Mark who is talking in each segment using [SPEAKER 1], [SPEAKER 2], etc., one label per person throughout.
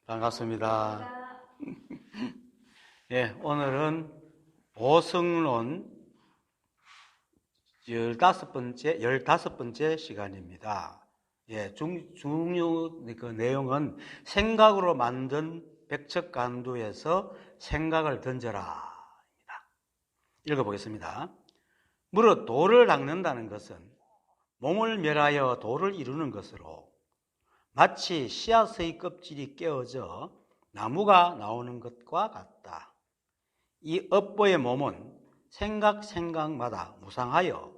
[SPEAKER 1] 반갑습니다. 예, 오늘은 보성론 15번째 시간입니다. 예, 중요 그 내용은 생각으로 만든 백척간두에서 생각을 던져라. 읽어보겠습니다. 무릇 도를 닦는다는 것은 몸을 멸하여 도를 이루는 것으로 마치 씨앗의 껍질이 깨어져 나무가 나오는 것과 같다. 이 업보의 몸은 생각마다 무상하여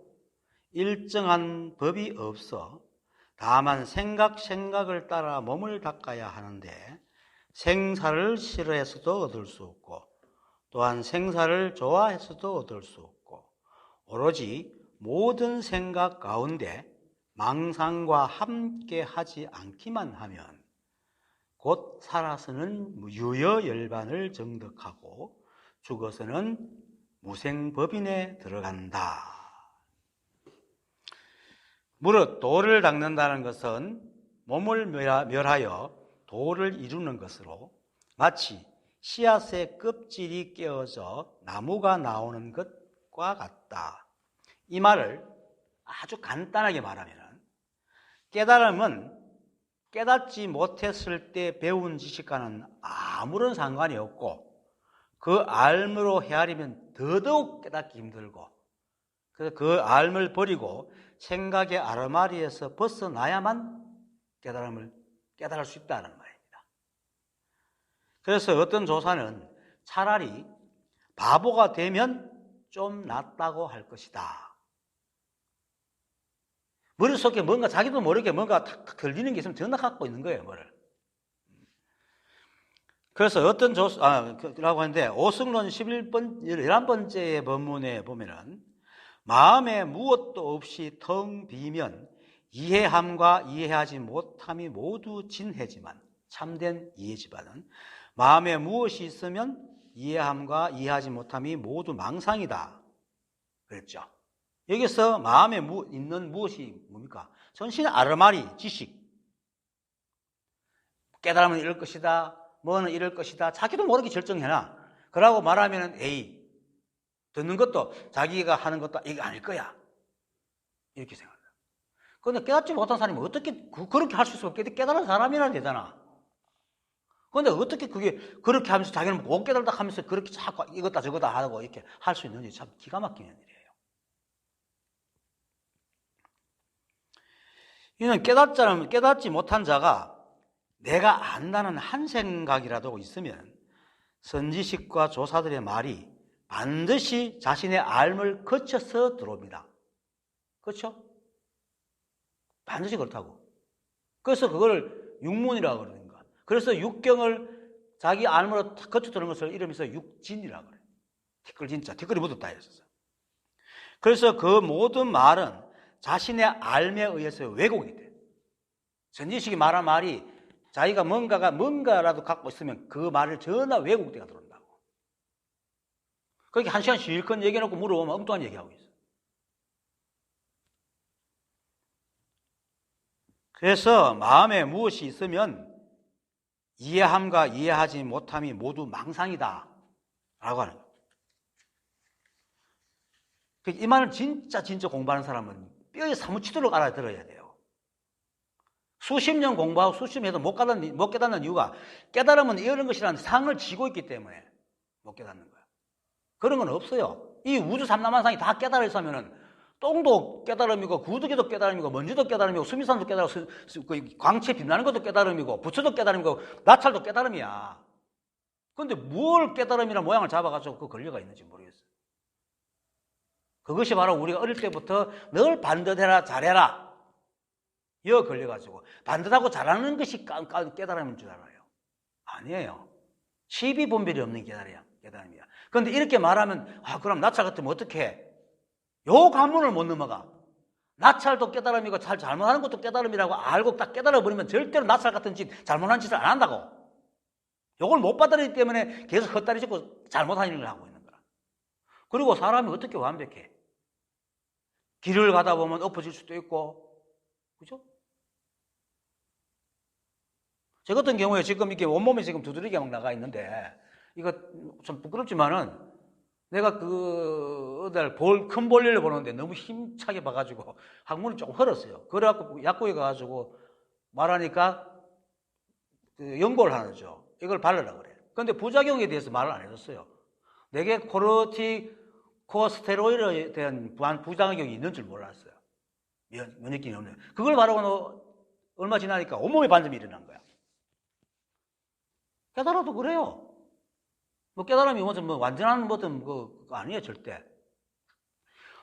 [SPEAKER 1] 일정한 법이 없어 다만 생각을 따라 몸을 닦아야 하는데 생사를 싫어해서도 얻을 수 없고 또한 생사를 좋아해서도 얻을 수 없고 오로지 모든 생각 가운데 망상과 함께 하지 않기만 하면 곧 살아서는 유여열반을 정득하고 죽어서는 무생법인에 들어간다. 무릇 도를 닦는다는 것은 몸을 멸하여 도를 이루는 것으로 마치 씨앗의 껍질이 깨어져 나무가 나오는 것과 같다. 이 말을 아주 간단하게 말하면 깨달음은 깨닫지 못했을 때 배운 지식과는 아무런 상관이 없고 그 알므로 헤아리면 더더욱 깨닫기 힘들고 그래서 그 알을 버리고 생각의 아르마리에서 벗어나야만 깨달을 수 있다는 말입니다. 그래서 어떤 조사는 차라리 바보가 되면 좀 낫다고 할 것이다. 머릿속에 뭔가 자기도 모르게 뭔가 탁 걸리는 게 있으면 전화 갖고 있는 거예요, 뭐를. 그래서 어떤 라고 하는데, 오승론 11번째 법문에 보면은, 마음에 무엇도 없이 텅 비면 이해함과 이해하지 못함이 모두 진해지만, 참된 이해지만은, 마음에 무엇이 있으면 이해함과 이해하지 못함이 모두 망상이다. 그랬죠. 여기서 마음에 있는 무엇이 뭡니까? 전신의 아르마리, 지식. 깨달으면 이럴 것이다. 뭐는 이럴 것이다. 자기도 모르게 결정해놔. 그러고 말하면 에이, 듣는 것도 자기가 하는 것도 이게 아닐 거야. 이렇게 생각합니다. 그런데 깨닫지 못한 사람이 어떻게 그렇게 할 수 있어? 깨달은 사람이라 되잖아. 그런데 어떻게 그렇게 하면서 자기는 못 깨달다 하면서 그렇게 자꾸 이것다 저거다 하고 이렇게 할 수 있는지 참 기가 막히는 일이에요. 이는 깨닫지 못한 자가 내가 안다는 한 생각이라도 있으면 선지식과 조사들의 말이 반드시 자신의 알을 거쳐서 들어옵니다. 그렇죠? 반드시 그렇다고. 그래서 그걸 육문이라고 그러는 거야. 그래서 육경을 자기 알으로 거쳐 들어오는 것을 이름에서 육진이라고 그래요. 티끌이 묻었다 했었어요. 그래서 그 모든 말은 자신의 알에 의해서 왜곡이 돼. 선지식이 말한 말이 자기가 뭔가라도 갖고 있으면 그 말을 전혀 왜곡되어 들어온다고. 그렇게 한 시간 실컷 얘기해놓고 물어보면 엉뚱한 얘기하고 있어. 그래서 마음에 무엇이 있으면 이해함과 이해하지 못함이 모두 망상이다 라고 하는 거예요. 이 말을 진짜 공부하는 사람은 뼈에 사무치도록 알아들어야 돼요. 수십 년 공부하고 수십 년 해도 못 깨닫는 이유가 깨달으면 이런 것이라는 상을 지고 있기 때문에 못 깨닫는 거예요. 그런 건 없어요. 이 우주 삼라만상이 다 깨달아 있으면은 똥도 깨달음이고 구두개도 깨달음이고 먼지도 깨달음이고 수미산도 깨달음이고 광채 빛나는 것도 깨달음이고 부처도 깨달음이고 나찰도 깨달음이야. 그런데 뭘 깨달음이란 모양을 잡아가지고 그 권리가 있는지 모르겠어요. 그것이 바로 우리가 어릴 때부터 늘 반듯해라 잘해라 이어 걸려가지고 반듯하고 잘하는 것이 깨달음인 줄 알아요. 아니에요. 시비분별이 없는 깨달음이야. 그런데 이렇게 말하면 그럼 나찰 같으면 어떻게 요 관문을 못 넘어가. 나찰도 깨달음이고 잘못하는 것도 깨달음이라고 알고 딱 깨달아버리면 절대로 나찰 같은 잘못한 짓을 안 한다고. 요걸 못 받아들이기 때문에 계속 헛다리 짚고 잘못한 일을 하고 있는 거야. 그리고 사람이 어떻게 완벽해? 길을 가다 보면 엎어질 수도 있고, 그죠? 저 같은 경우에 지금 이렇게 온몸에 지금 두드러기가 막 나가 있는데, 이거 좀 부끄럽지만은, 내가 큰 볼일을 보는데 너무 힘차게 봐가지고, 항문이 조금 헐었어요. 그래갖고 약국에 가가지고 말하니까, 연고를 하는죠. 이걸 바르라 그래. 근데 부작용에 대해서 말을 안 해줬어요. 내게 코르티코스테로이드에 대한 부작용이 있는 줄 몰랐어요. 면역력이 없네. 그걸 바르고 얼마 지나니까 온몸에 반점이 일어난 거야. 깨달아도 그래요. 뭐 깨달음이 뭐 완전한 그거 아니에요, 절대.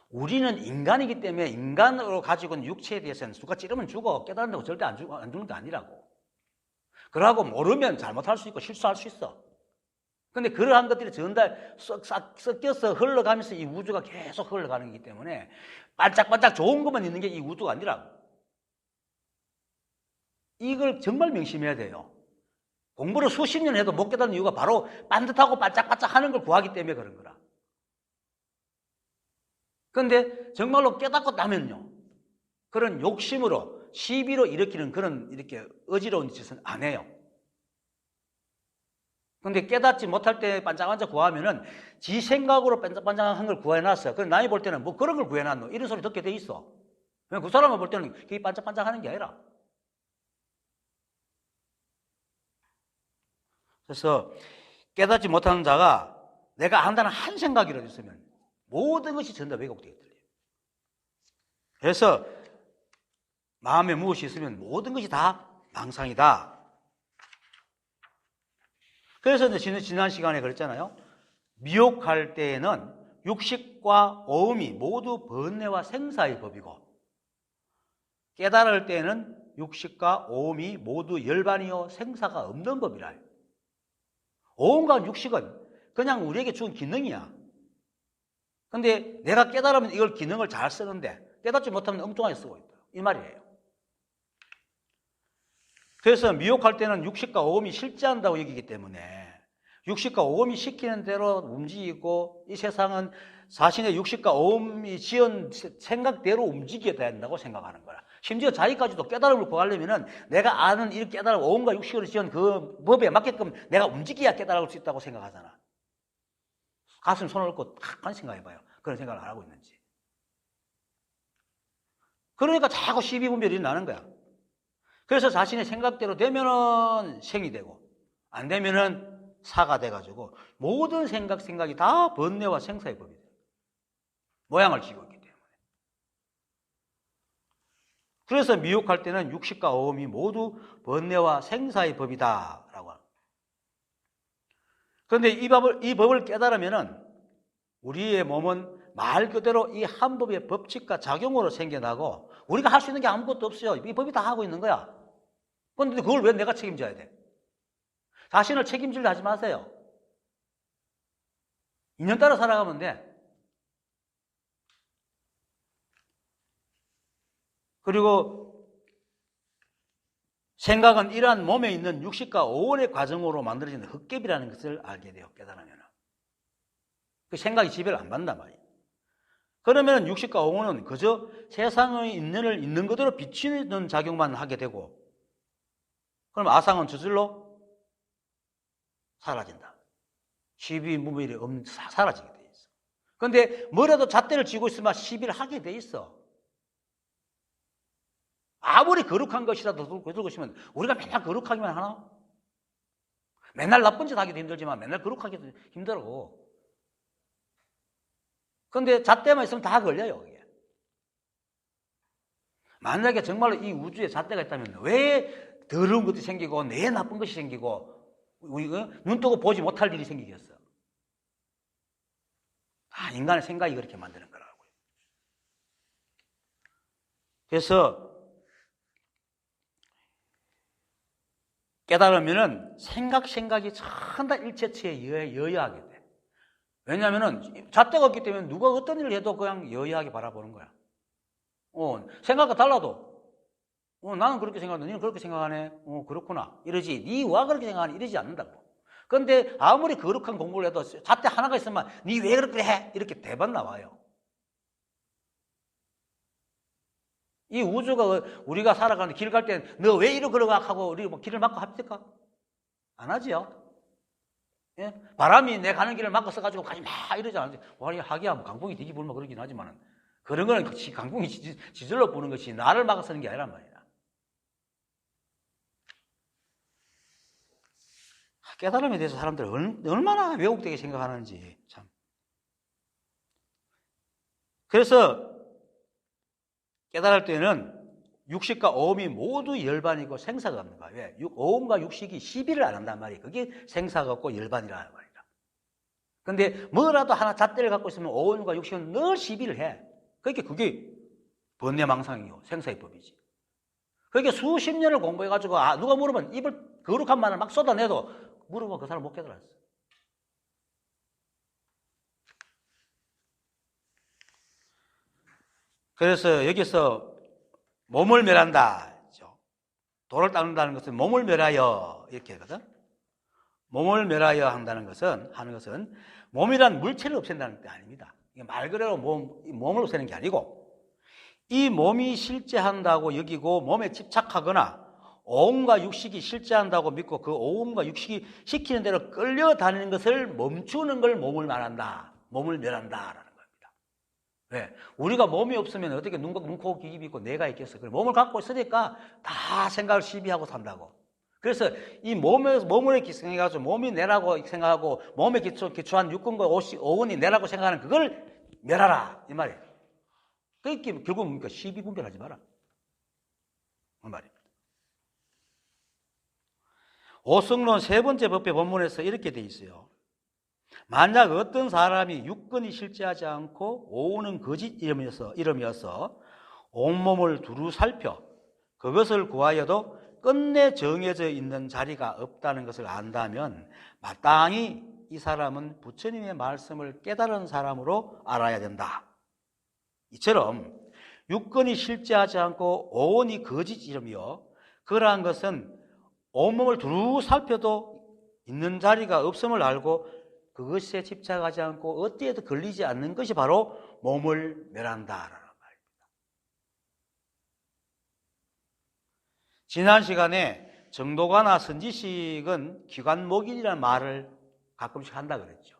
[SPEAKER 1] 우리는 인간이기 때문에 인간으로 가지고 있는 육체에 대해서는 누가 찌르면 죽어. 깨달은다고 절대 안 죽는 게 아니라고. 그러고 모르면 잘못할 수 있고 실수할 수 있어. 근데 그러한 것들이 섞여서 흘러가면서 이 우주가 계속 흘러가는 거기 때문에 반짝반짝 좋은 것만 있는 게 이 우주가 아니라고. 이걸 정말 명심해야 돼요. 공부를 수십 년 해도 못 깨닫는 이유가 바로 반듯하고 반짝반짝 하는 걸 구하기 때문에 그런 거라. 그런데 정말로 깨닫고 나면요, 그런 욕심으로 시비로 일으키는 그런 이렇게 어지러운 짓은 안 해요. 근데 깨닫지 못할 때 반짝반짝 구하면은 지 생각으로 반짝반짝한 걸 구해놨어. 그럼 남이 볼 때는 뭐 그런 걸 구해놨노? 이런 소리 듣게 돼 있어. 그 사람을 볼 때는 그게 반짝반짝하는 게 아니라. 그래서 깨닫지 못하는 자가 내가 안다는 한 생각이라도 있으면 모든 것이 전부 다 왜곡되게 들려요. 그래서 마음에 무엇이 있으면 모든 것이 다 망상이다. 그래서 이제 지난 시간에 그랬잖아요. 미혹할 때에는 육식과 오음이 모두 번뇌와 생사의 법이고, 깨달을 때에는 육식과 오음이 모두 열반이요 생사가 없는 법이라. 오음과 육식은 그냥 우리에게 준 기능이야. 근데 내가 깨달으면 이걸 기능을 잘 쓰는데 깨닫지 못하면 엉뚱하게 쓰고 있다. 이 말이에요. 그래서 미혹할 때는 육식과 오음이 실제한다고 여기기 때문에 육식과 오음이 시키는 대로 움직이고, 이 세상은 자신의 육식과 오음이 지은 생각대로 움직여야 된다고 생각하는 거야. 심지어 자기까지도 깨달음을 구하려면은 내가 아는 이 깨달음, 오음과 육식으로 지은 그 법에 맞게끔 내가 움직여야 깨달을 수 있다고 생각하잖아. 가슴 손을 얹고 탁 생각해봐요. 그런 생각을 안 하고 있는지. 그러니까 자꾸 시비분별이 나는 거야. 그래서 자신의 생각대로 되면은 생이 되고, 안 되면은 사가 돼가지고 모든 생각이 다 번뇌와 생사의 법이 돼요. 모양을 쥐고 있기 때문에. 그래서 미혹할 때는 육식과 오음이 모두 번뇌와 생사의 법이다라고 합니다. 그런데 이 법을 깨달으면은 우리의 몸은 말 그대로 이 한 법의 법칙과 작용으로 생겨나고, 우리가 할 수 있는 게 아무것도 없어요. 이 법이 다 하고 있는 거야. 그런데 그걸 왜 내가 책임져야 돼? 자신을 책임질려 하지 마세요. 인연 따라 살아가면 돼. 그리고 생각은 이러한 몸에 있는 육식과 오온의 과정으로 만들어지는 흙개비라는 것을 알게 돼요. 깨달으면. 그 생각이 지배를 안 받는단 말이에요. 그러면 육식과 오온은 그저 세상의 있는을 있는 그대로 비추는 작용만 하게 되고, 그럼 아상은 저절로 사라진다. 시비무별이 사라지게 돼 있어. 그런데 뭐라도 잣대를 쥐고 있으면 시비를 하게 돼 있어. 아무리 거룩한 것이라도 들고 있으면 우리가 맨날 거룩하기만 하나? 맨날 나쁜 짓 하기도 힘들지만 맨날 거룩하기도 힘들어. 그런데 잣대만 있으면 다 걸려요. 이게. 만약에 정말로 이 우주에 잣대가 있다면 왜 더러운 것이 생기고 내 나쁜 것이 생기고 눈 뜨고 보지 못할 일이 생기겠어. 인간의 생각이 그렇게 만드는 거라고요. 그래서 깨달으면은 생각이 전부 다 일체치에 여여하게 돼. 왜냐하면은 잣대가 없기 때문에 누가 어떤 일을 해도 그냥 여여하게 바라보는 거야. 생각과 달라도 나는 그렇게 생각하는데 너는 그렇게 생각하네. 그렇구나. 이러지. 니와 그렇게 생각하니 이러지 않는다고. 그런데 아무리 거룩한 공부를 해도 잣대 하나가 있으면 니 왜 그렇게 해? 이렇게 대번 나와요. 이 우주가 우리가 살아가는 길 갈 때 너 왜 이리 걸어가 하고 우리 뭐 길을 막고 합니까? 안 하지요. 예? 바람이 내 가는 길을 막고 써가지고 가지 마 이러지 않지. 와, 하기야 뭐 강풍이 뒤집으면 그러긴 하지만 그런 거는 강풍이 지절로 부는 것이 나를 막아 서는 게 아니란 말이야. 깨달음에 대해서 사람들이 얼마나 왜곡되게 생각하는지 참. 그래서 깨달을 때는 육식과 오음이 모두 열반이고 생사가 없는 거야. 왜? 오음과 육식이 시비를 안 한단 말이야. 그게 생사가 없고 열반이라는 말이야. 근데 뭐라도 하나 잣대를 갖고 있으면 오음과 육식은 늘 시비를 해. 그러니까 그게 번뇌망상이요. 생사의 법이지. 그러니까 수십 년을 공부해가지고 누가 물으면 입을 거룩한 말을 막 쏟아내도 물으면 그 사람 못 깨달았어. 그래서 여기서 몸을 멸한다. 돌을 닦는다는 것은 몸을 멸하여 이렇게 하거든. 몸을 멸하여 하는 것은 몸이란 물체를 없앤다는 게 아닙니다. 말 그대로 몸을 없애는 게 아니고 이 몸이 실제한다고 여기고 몸에 집착하거나 오음과 육식이 실제한다고 믿고 그 오음과 육식이 시키는 대로 끌려다니는 것을 멈추는 걸 몸을 말한다. 몸을 멸한다라는 겁니다. 왜? 우리가 몸이 없으면 어떻게 눈, 코, 귀, 입 있고 뇌가 있겠어. 몸을 갖고 있으니까 다 생각을 시비하고 산다고. 그래서 이 몸을 기승해가지고 몸이 내라고 생각하고 몸에 기초한 육근과 오은이 내라고 생각하는 그걸 멸하라. 이 말이에요. 그러니까 결국 뭡니까? 시비 분별하지 마라. 그 말입니다. 오성론 세 번째 법의 본문에서 이렇게 돼 있어요. 만약 어떤 사람이 육근이 실제하지 않고 오은은 거짓 이름이어서 온몸을 두루 살펴 그것을 구하여도 끝내 정해져 있는 자리가 없다는 것을 안다면 마땅히 이 사람은 부처님의 말씀을 깨달은 사람으로 알아야 된다. 이처럼 육근이 실제하지 않고 오은이 거짓 이름이요. 그러한 것은 온몸을 두루 살펴도 있는 자리가 없음을 알고 그것에 집착하지 않고 어디에도 걸리지 않는 것이 바로 몸을 멸한다라는 말입니다. 지난 시간에 정도가나 선지식은 기관목인이라는 말을 가끔씩 한다 그랬죠.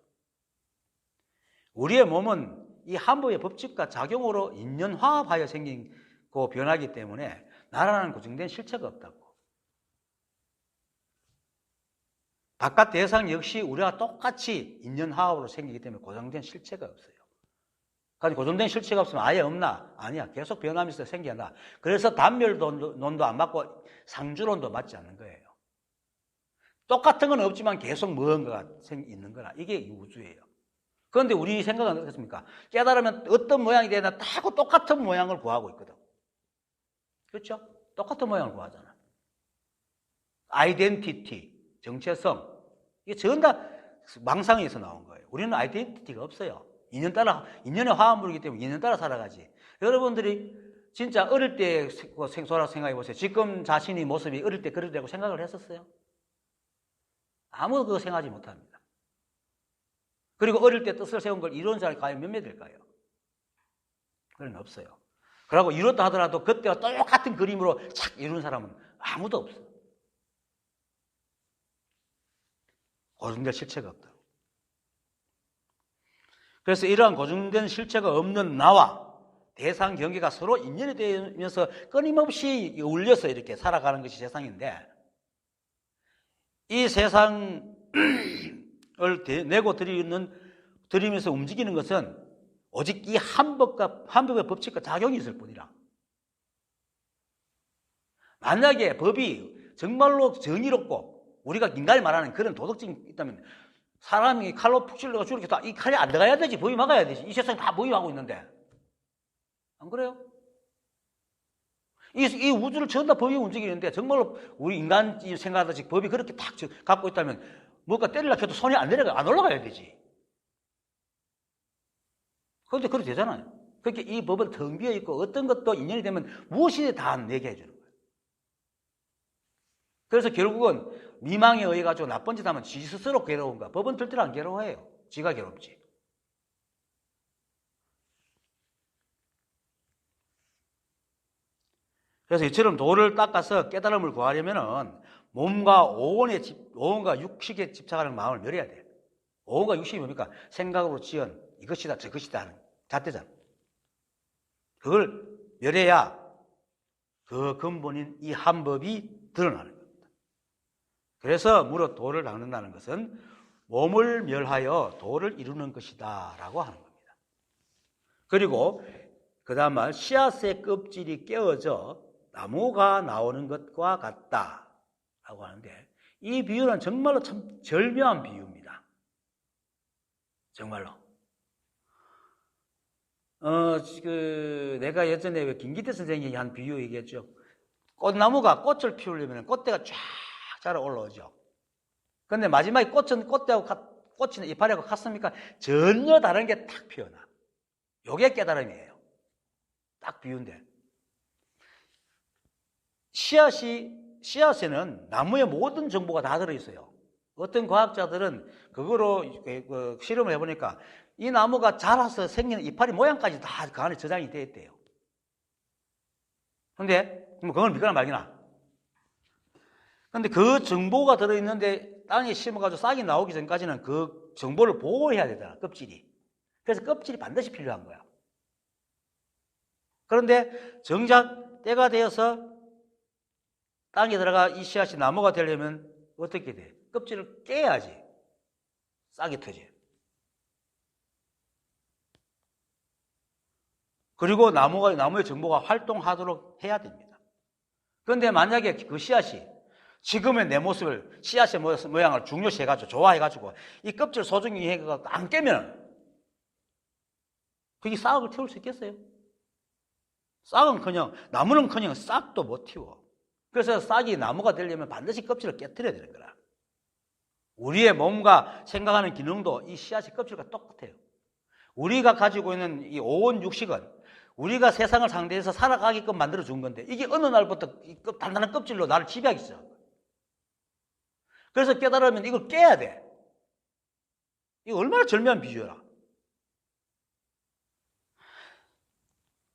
[SPEAKER 1] 우리의 몸은 이 한법의 법칙과 작용으로 인연화합하여 생기고 변하기 때문에 나라는 고정된 실체가 없다고. 바깥 대상 역시 우리와 똑같이 인연화합으로 생기기 때문에 고정된 실체가 없어요. 그러니까 고정된 실체가 없으면 아예 없나? 아니야. 계속 변하면서 생겨나. 그래서 단멸론도 안 맞고 상주론도 맞지 않는 거예요. 똑같은 건 없지만 계속 무언가가 있는 거라. 이게 우주예요. 그런데 우리 생각은 어떻습니까? 깨달으면 어떤 모양이 되나 다 똑같은 모양을 구하고 있거든. 그렇죠? 똑같은 모양을 구하잖아. 아이덴티티. 정체성, 이게 전부 다 망상에서 나온 거예요. 우리는 아이덴티티가 없어요. 인연의 화합물이기 때문에 인연 따라 살아가지. 여러분들이 진짜 어릴 때 생소하라고 생각해 보세요. 지금 자신의 모습이 어릴 때 그러려고 생각을 했었어요? 아무도 그거 생각하지 못합니다. 그리고 어릴 때 뜻을 세운 걸 이루는 사람이 과연 몇 명일까요? 그건 없어요. 그리고 이뤘다 하더라도 그때와 똑같은 그림으로 착 이루는 사람은 아무도 없어요. 고정된 실체가 없다. 그래서 이러한 고정된 실체가 없는 나와 대상 경계가 서로 인연이 되면서 끊임없이 울려서 이렇게 살아가는 것이 세상인데 이 세상을 내고 드리면서 움직이는 것은 오직 이 한법의 법칙과 작용이 있을 뿐이라. 만약에 법이 정말로 정의롭고 우리가 인간이 말하는 그런 도덕증이 있다면 사람이 칼로 푹 찔러가 죽을 때 이 칼이 안 들어가야 되지. 법이 막아야 되지. 이 세상에 다 모임하고 있는데. 안 그래요? 이 우주를 전부 다 법이 움직이는데 정말로 우리 인간이 생각하듯이 법이 그렇게 딱 갖고 있다면 뭔가 때리려고 해도 손이 안 올라가야 되지. 그런데 그렇게 되잖아요. 그렇게 이 법은 텅 비어 있고 어떤 것도 인연이 되면 무엇이든 다 내게 해주는 거예요. 그래서 결국은 미망에 의해 가지고 나쁜 짓 하면 지 스스로 괴로운 거야. 법은 절대로 안 괴로워해요. 지가 괴롭지. 그래서 이처럼 도를 닦아서 깨달음을 구하려면은 몸과 오온과 육식에 집착하는 마음을 멸해야 돼. 오온과 육식이 뭡니까? 생각으로 지은 이것이다 저것이다 하는 잣대잖아. 그걸 멸해야 그 근본인 이 한법이 드러나는 겁니다. 그래서 무릇 도를 닦는다는 것은 몸을 멸하여 도를 이루는 것이다 라고 하는 겁니다. 그리고 그 다음 말, 씨앗의 껍질이 깨어져 나무가 나오는 것과 같다 라고 하는데, 이 비유는 정말로 참 절묘한 비유입니다. 정말로. 내가 예전에 김기태 선생님이 한 비유 얘기했죠. 꽃나무가 꽃을 피우려면 꽃대가 쫙 자라 올라오죠. 근데 마지막에 꽃이 이파리하고 같습니까? 전혀 다른 게 탁 피어나. 요게 깨달음이에요. 딱 비유인데. 씨앗에는 나무의 모든 정보가 다 들어있어요. 어떤 과학자들은 그거로 실험을 해보니까 이 나무가 자라서 생기는 이파리 모양까지 다 그 안에 저장이 되어 있대요. 근데 그걸 믿거나 말거나. 근데 그 정보가 들어있는데 땅에 심어가지고 싹이 나오기 전까지는 그 정보를 보호해야 되잖아, 껍질이. 그래서 껍질이 반드시 필요한 거야. 그런데 정작 때가 되어서 땅에 들어가 이 씨앗이 나무가 되려면 어떻게 돼? 껍질을 깨야지 싹이 터지. 그리고 나무의 정보가 활동하도록 해야 됩니다. 그런데 만약에 그 씨앗이 지금의 내 모습을, 씨앗의 모양을 중요시해가지고, 좋아해가지고, 이 껍질 소중히 해가지고 안 깨면, 그게 싹을 태울 수 있겠어요? 나무는커녕 싹도 못 틔워. 그래서 싹이 나무가 되려면 반드시 껍질을 깨뜨려야 되는 거라. 우리의 몸과 생각하는 기능도 이 씨앗의 껍질과 똑같아요. 우리가 가지고 있는 이 오온 육식은 우리가 세상을 상대해서 살아가게끔 만들어준 건데, 이게 어느 날부터 단단한 껍질로 나를 지배하기 시작한 거예요. 그래서 깨달으면 이걸 깨야 돼. 이거 얼마나 절묘한 비유라.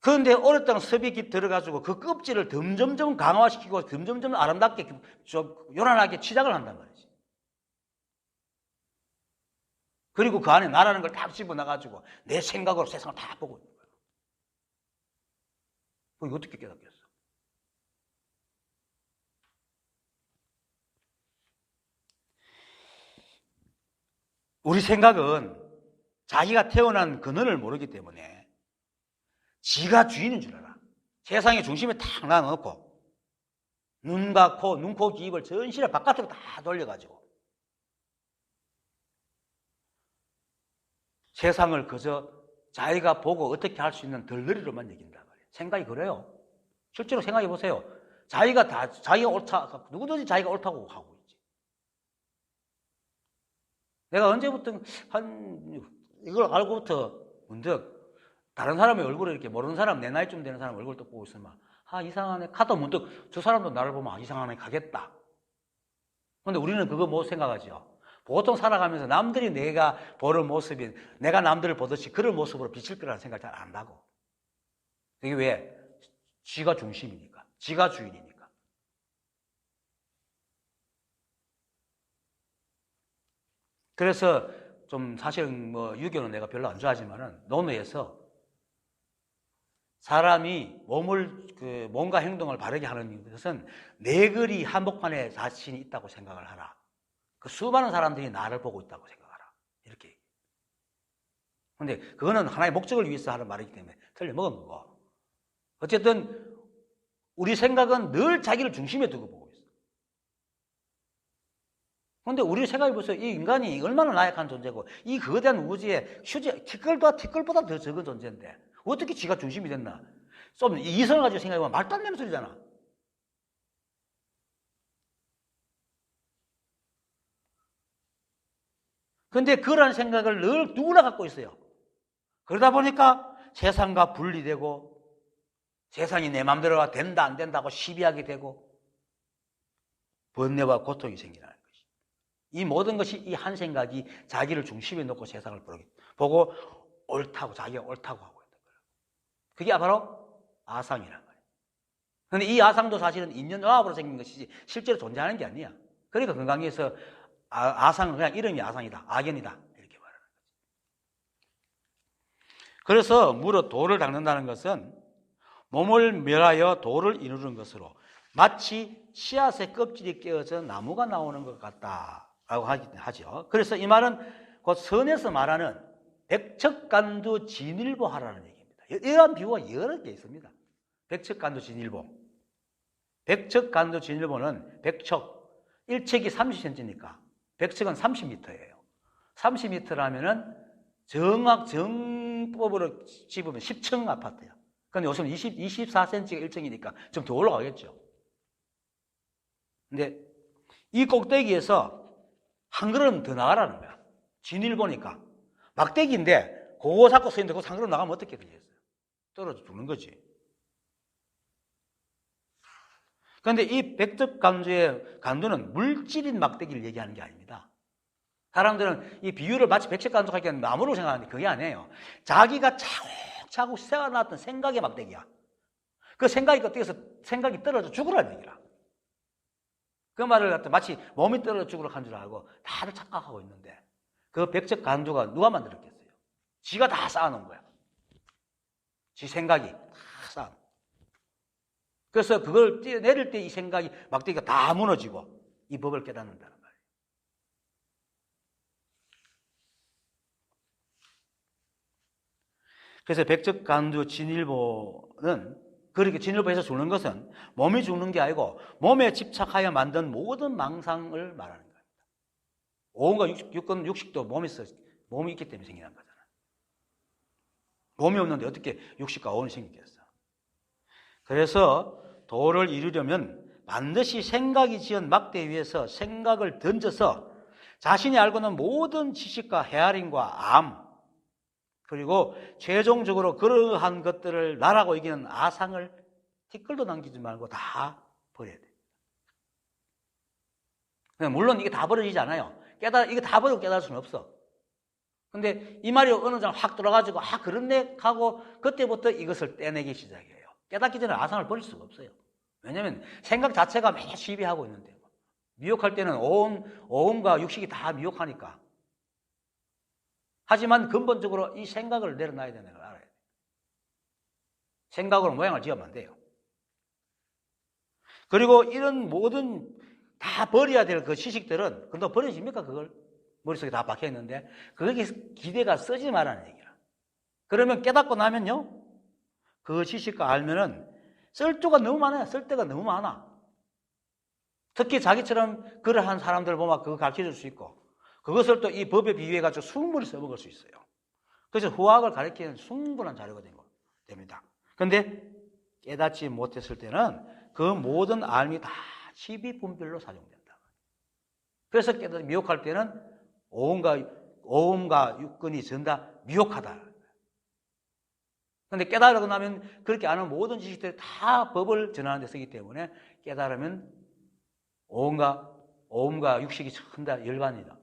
[SPEAKER 1] 그런데 어렸을 때 섭이 깊 들어가지고 그 껍질을 점점점 강화시키고 점점점 아름답게 좀 요란하게 치장을 한단 말이지. 그리고 그 안에 나라는 걸 다 집어넣어가지고 내 생각으로 세상을 다 보고 있는 거야. 이거 어떻게 깨닫겠어? 우리 생각은 자기가 태어난 근원을 모르기 때문에 지가 주인인 줄 알아. 세상의 중심에 탁 놔놓고 눈과 코, 눈, 코, 귀, 입을 전신을 바깥으로 다 돌려가지고 세상을 그저 자기가 보고 어떻게 할 수 있는 덜러리로만 여긴단 말이에요. 생각이 그래요. 실제로 생각해 보세요. 자기가 옳다, 누구든지 자기가 옳다고 하고 있지. 내가 언제부터 이걸 알고부터 문득 다른 사람의 얼굴을 이렇게 모르는 사람, 내 나이쯤 되는 사람 얼굴을 또 보고 있으면 이상하네. 가도 문득 저 사람도 나를 보면 이상하네 가겠다. 그런데 우리는 그거 못 생각하죠. 보통 살아가면서 남들이 내가 보는 모습이 내가 남들을 보듯이 그런 모습으로 비칠 거라는 생각을 잘 안 하고. 이게 왜? 지가 중심이니까. 지가 주인이니까. 그래서 좀 사실은 유교는 내가 별로 안 좋아하지만은 논어에서 사람이 몸과 행동을 바르게 하는 것은 내 글이 한복판에 자신이 있다고 생각을 하라. 그 수많은 사람들이 나를 보고 있다고 생각하라. 이렇게. 근데 그거는 하나의 목적을 위해서 하는 말이기 때문에 틀려먹은 거고. 어쨌든 우리 생각은 늘 자기를 중심에 두고 보고 있어. 그런데 우리 생각해 보세요. 이 인간이 얼마나 나약한 존재고 이 거대한 우주에 티끌보다 더 적은 존재인데 어떻게 지가 중심이 됐나? 좀 이성을 가지고 생각해보면 말도 안 되는 소리잖아. 그런데 그런 생각을 늘 누구나 갖고 있어요. 그러다 보니까 세상과 분리되고 세상이 내 마음대로 된다 안 된다고 시비하게 되고 번뇌와 고통이 생기는 것이. 이 모든 것이 이 한 생각이 자기를 중심에 놓고 세상을 보고 옳다고 자기가 옳다고 하고 있는 거예요. 그게 바로 아상이란 말이에요. 근데 이 아상도 사실은 인연화합으로 생긴 것이지 실제로 존재하는 게 아니야. 그러니까 건강에서 아상은 그냥 이름이 아상이다, 악연이다 이렇게 말하는 거지. 그래서 무릇 도를 닦는다는 것은 몸을 멸하여 도를 이루는 것으로 마치 씨앗의 껍질이 깨어져 나무가 나오는 것 같다라고 하죠. 그래서 이 말은 곧 선에서 말하는 백척간두 진일보하라는 얘기입니다. 이러한 비유가 여러 개 있습니다. 백척간두 진일보. 백척간두 진일보는 백척, 1척이 30cm니까 백척은 30m예요. 30m라면은 정법으로 집으면 10층 아파트야. 근데 요즘 24cm가 1층이니까 좀 더 올라가겠죠. 근데 이 꼭대기에서 한 걸음 더 나가라는 거야. 진일보니까. 막대기인데 그거 잡고 서 있는데 그거 한 걸음 나가면 어떻게 되겠어요? 떨어져 죽는 거지. 그런데 이 백척간두의 간두는 물질인 막대기를 얘기하는 게 아닙니다. 사람들은 이 비유를 마치 백척간두가 하기에는 나무로 생각하는데 그게 아니에요. 자기가 차곡차곡 세워놨던 생각의 막대기야. 그 생각이 껍데기에서 생각이 떨어져 죽으라는 얘기라. 그 말을 갖다 마치 몸이 떨어져 죽으라고 한 줄 알고 다들 착각하고 있는데 그 백척간두가 누가 만들었겠어요? 지가 다 쌓아놓은 거야. 지 생각이 다 쌓아놓은 거야. 그래서 그걸 뛰어내릴 때 이 생각이 막대기가 다 무너지고 이 법을 깨닫는다는 말이에요. 그래서 백척간두 진일보는 그렇게 진일보에서 죽는 것은 몸이 죽는 게 아니고 몸에 집착하여 만든 모든 망상을 말하는 겁니다. 온갖 육식도 몸이 있기 때문에 생기는 거잖아요. 몸이 없는데 어떻게 육식과 어원이 생기겠어? 그래서 도를 이루려면 반드시 생각이 지은 막대 위에서 생각을 던져서 자신이 알고는 모든 지식과 헤아림과 암, 그리고 최종적으로 그러한 것들을 나라고 이기는 아상을 티끌도 남기지 말고 다 버려야 돼요. 물론 이게 다 버려지지 않아요. 이거 다 버리고 깨달을 수는 없어. 근데 이 말이 어느 장 확 들어가지고 그렇네 하고 그때부터 이것을 떼내기 시작해요. 깨닫기 전에 아상을 버릴 수가 없어요. 왜냐하면 생각 자체가 매일 시비하고 있는데 미혹할 때는 오음과 육식이 다 미혹하니까. 하지만 근본적으로 이 생각을 내려놔야 되는 걸 알아야 돼요. 생각으로 모양을 지으면 안 돼요. 그리고 이런 모든 다 버려야 될 그 지식들은 그건 버려집니까? 그걸 머릿속에 다 박혀있는데 그게 기대가 쓰지 말라는 얘기야. 그러면 깨닫고 나면요 그 지식과 알면은 쓸 데가 너무 많아요. 쓸 데가 너무 많아. 특히 자기처럼 그러한 사람들 보면 그거 가르쳐줄 수 있고 그것을 또 이 법에 비유해가지고 충분히 써먹을 수 있어요. 그래서 후학을 가르치는 충분한 자료가 됩니다. 그런데 깨닫지 못했을 때는 그 모든 알미 다 시비분별로 사용된다. 그래서 미혹할 때는 오음과 육근이 전 다 미혹하다. 그런데 깨달으고 나면 그렇게 아는 모든 지식들이 다 법을 전하는 데 쓰기 때문에 깨달으면 오음과 육식이 전 다 열반이다.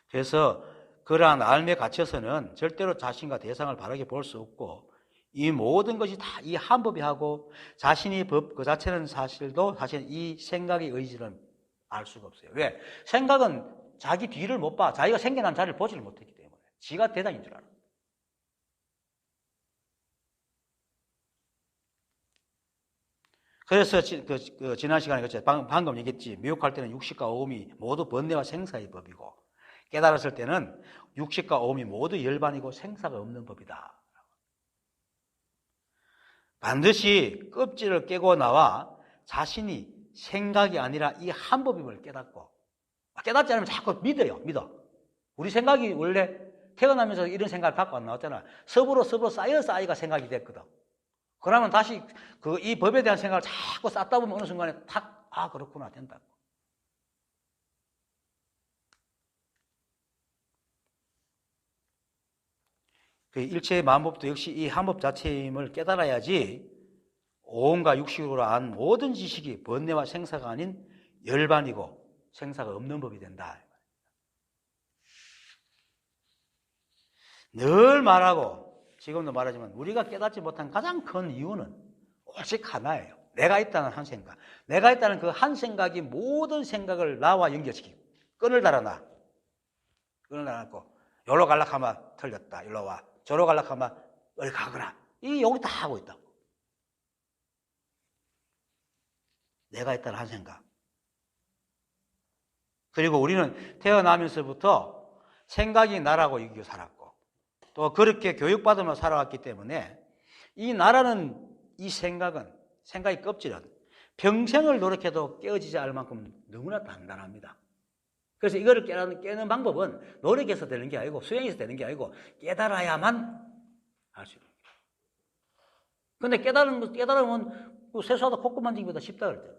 [SPEAKER 1] 그래서 그러한 알매 갇혀서는 절대로 자신과 대상을 바르게 볼 수 없고 이 모든 것이 다 이 한 법이 하고 자신이 법 그 자체는 사실도 사실 이 생각의 의지는 알 수가 없어요. 왜? 생각은 자기 뒤를 못 봐. 자기가 생겨난 자리를 보지를 못했기 때문에. 지가 대장인 줄 알아. 그래서 지난 시간에 방금 얘기했지. 미혹할 때는 육식과 오음이 모두 번뇌와 생사의 법이고 깨달았을 때는 육식과 오음이 모두 열반이고 생사가 없는 법이다. 반드시 껍질을 깨고 나와 자신이 생각이 아니라 이 한 법임을 깨닫고 깨닫지 않으면 자꾸 믿어. 우리 생각이 원래 태어나면서 이런 생각을 갖고 안 나왔잖아. 섭으로 쌓여서 아이가 생각이 됐거든. 그러면 다시 이 법에 대한 생각을 자꾸 쌓다 보면 어느 순간에 그렇구나 된다고. 그 일체의 만법도 역시 이 한법 자체임을 깨달아야지 오음과 육식으로 안 모든 지식이 번뇌와 생사가 아닌 열반이고 생사가 없는 법이 된다. 늘 말하고 지금도 말하지만 우리가 깨닫지 못한 가장 큰 이유는 오직 하나예요. 내가 있다는 한 생각. 내가 있다는 그 한 생각이 모든 생각을 나와 연결시키고 끈을 달아놔. 끈을 달아놓고 여기로 가려고 하면 틀렸다. 일로 와. 저로 가려고 하면 어디 가거라. 이 여기 다 하고 있다고. 내가 있다는 한 생각. 그리고 우리는 태어나면서부터 생각이 나라고 여기고 살았고 또 그렇게 교육받으며 살아왔기 때문에 이 나라는 이 생각의 껍질은 평생을 노력해도 깨어지지 않을 만큼 너무나 단단합니다. 그래서 이거를 깨는 방법은 노력해서 되는 게 아니고 수행해서 되는 게 아니고 깨달아야만 할 수 있는 거예요. 근데 깨달으면 세수하다 콧구 만지기보다 쉽다 그랬죠.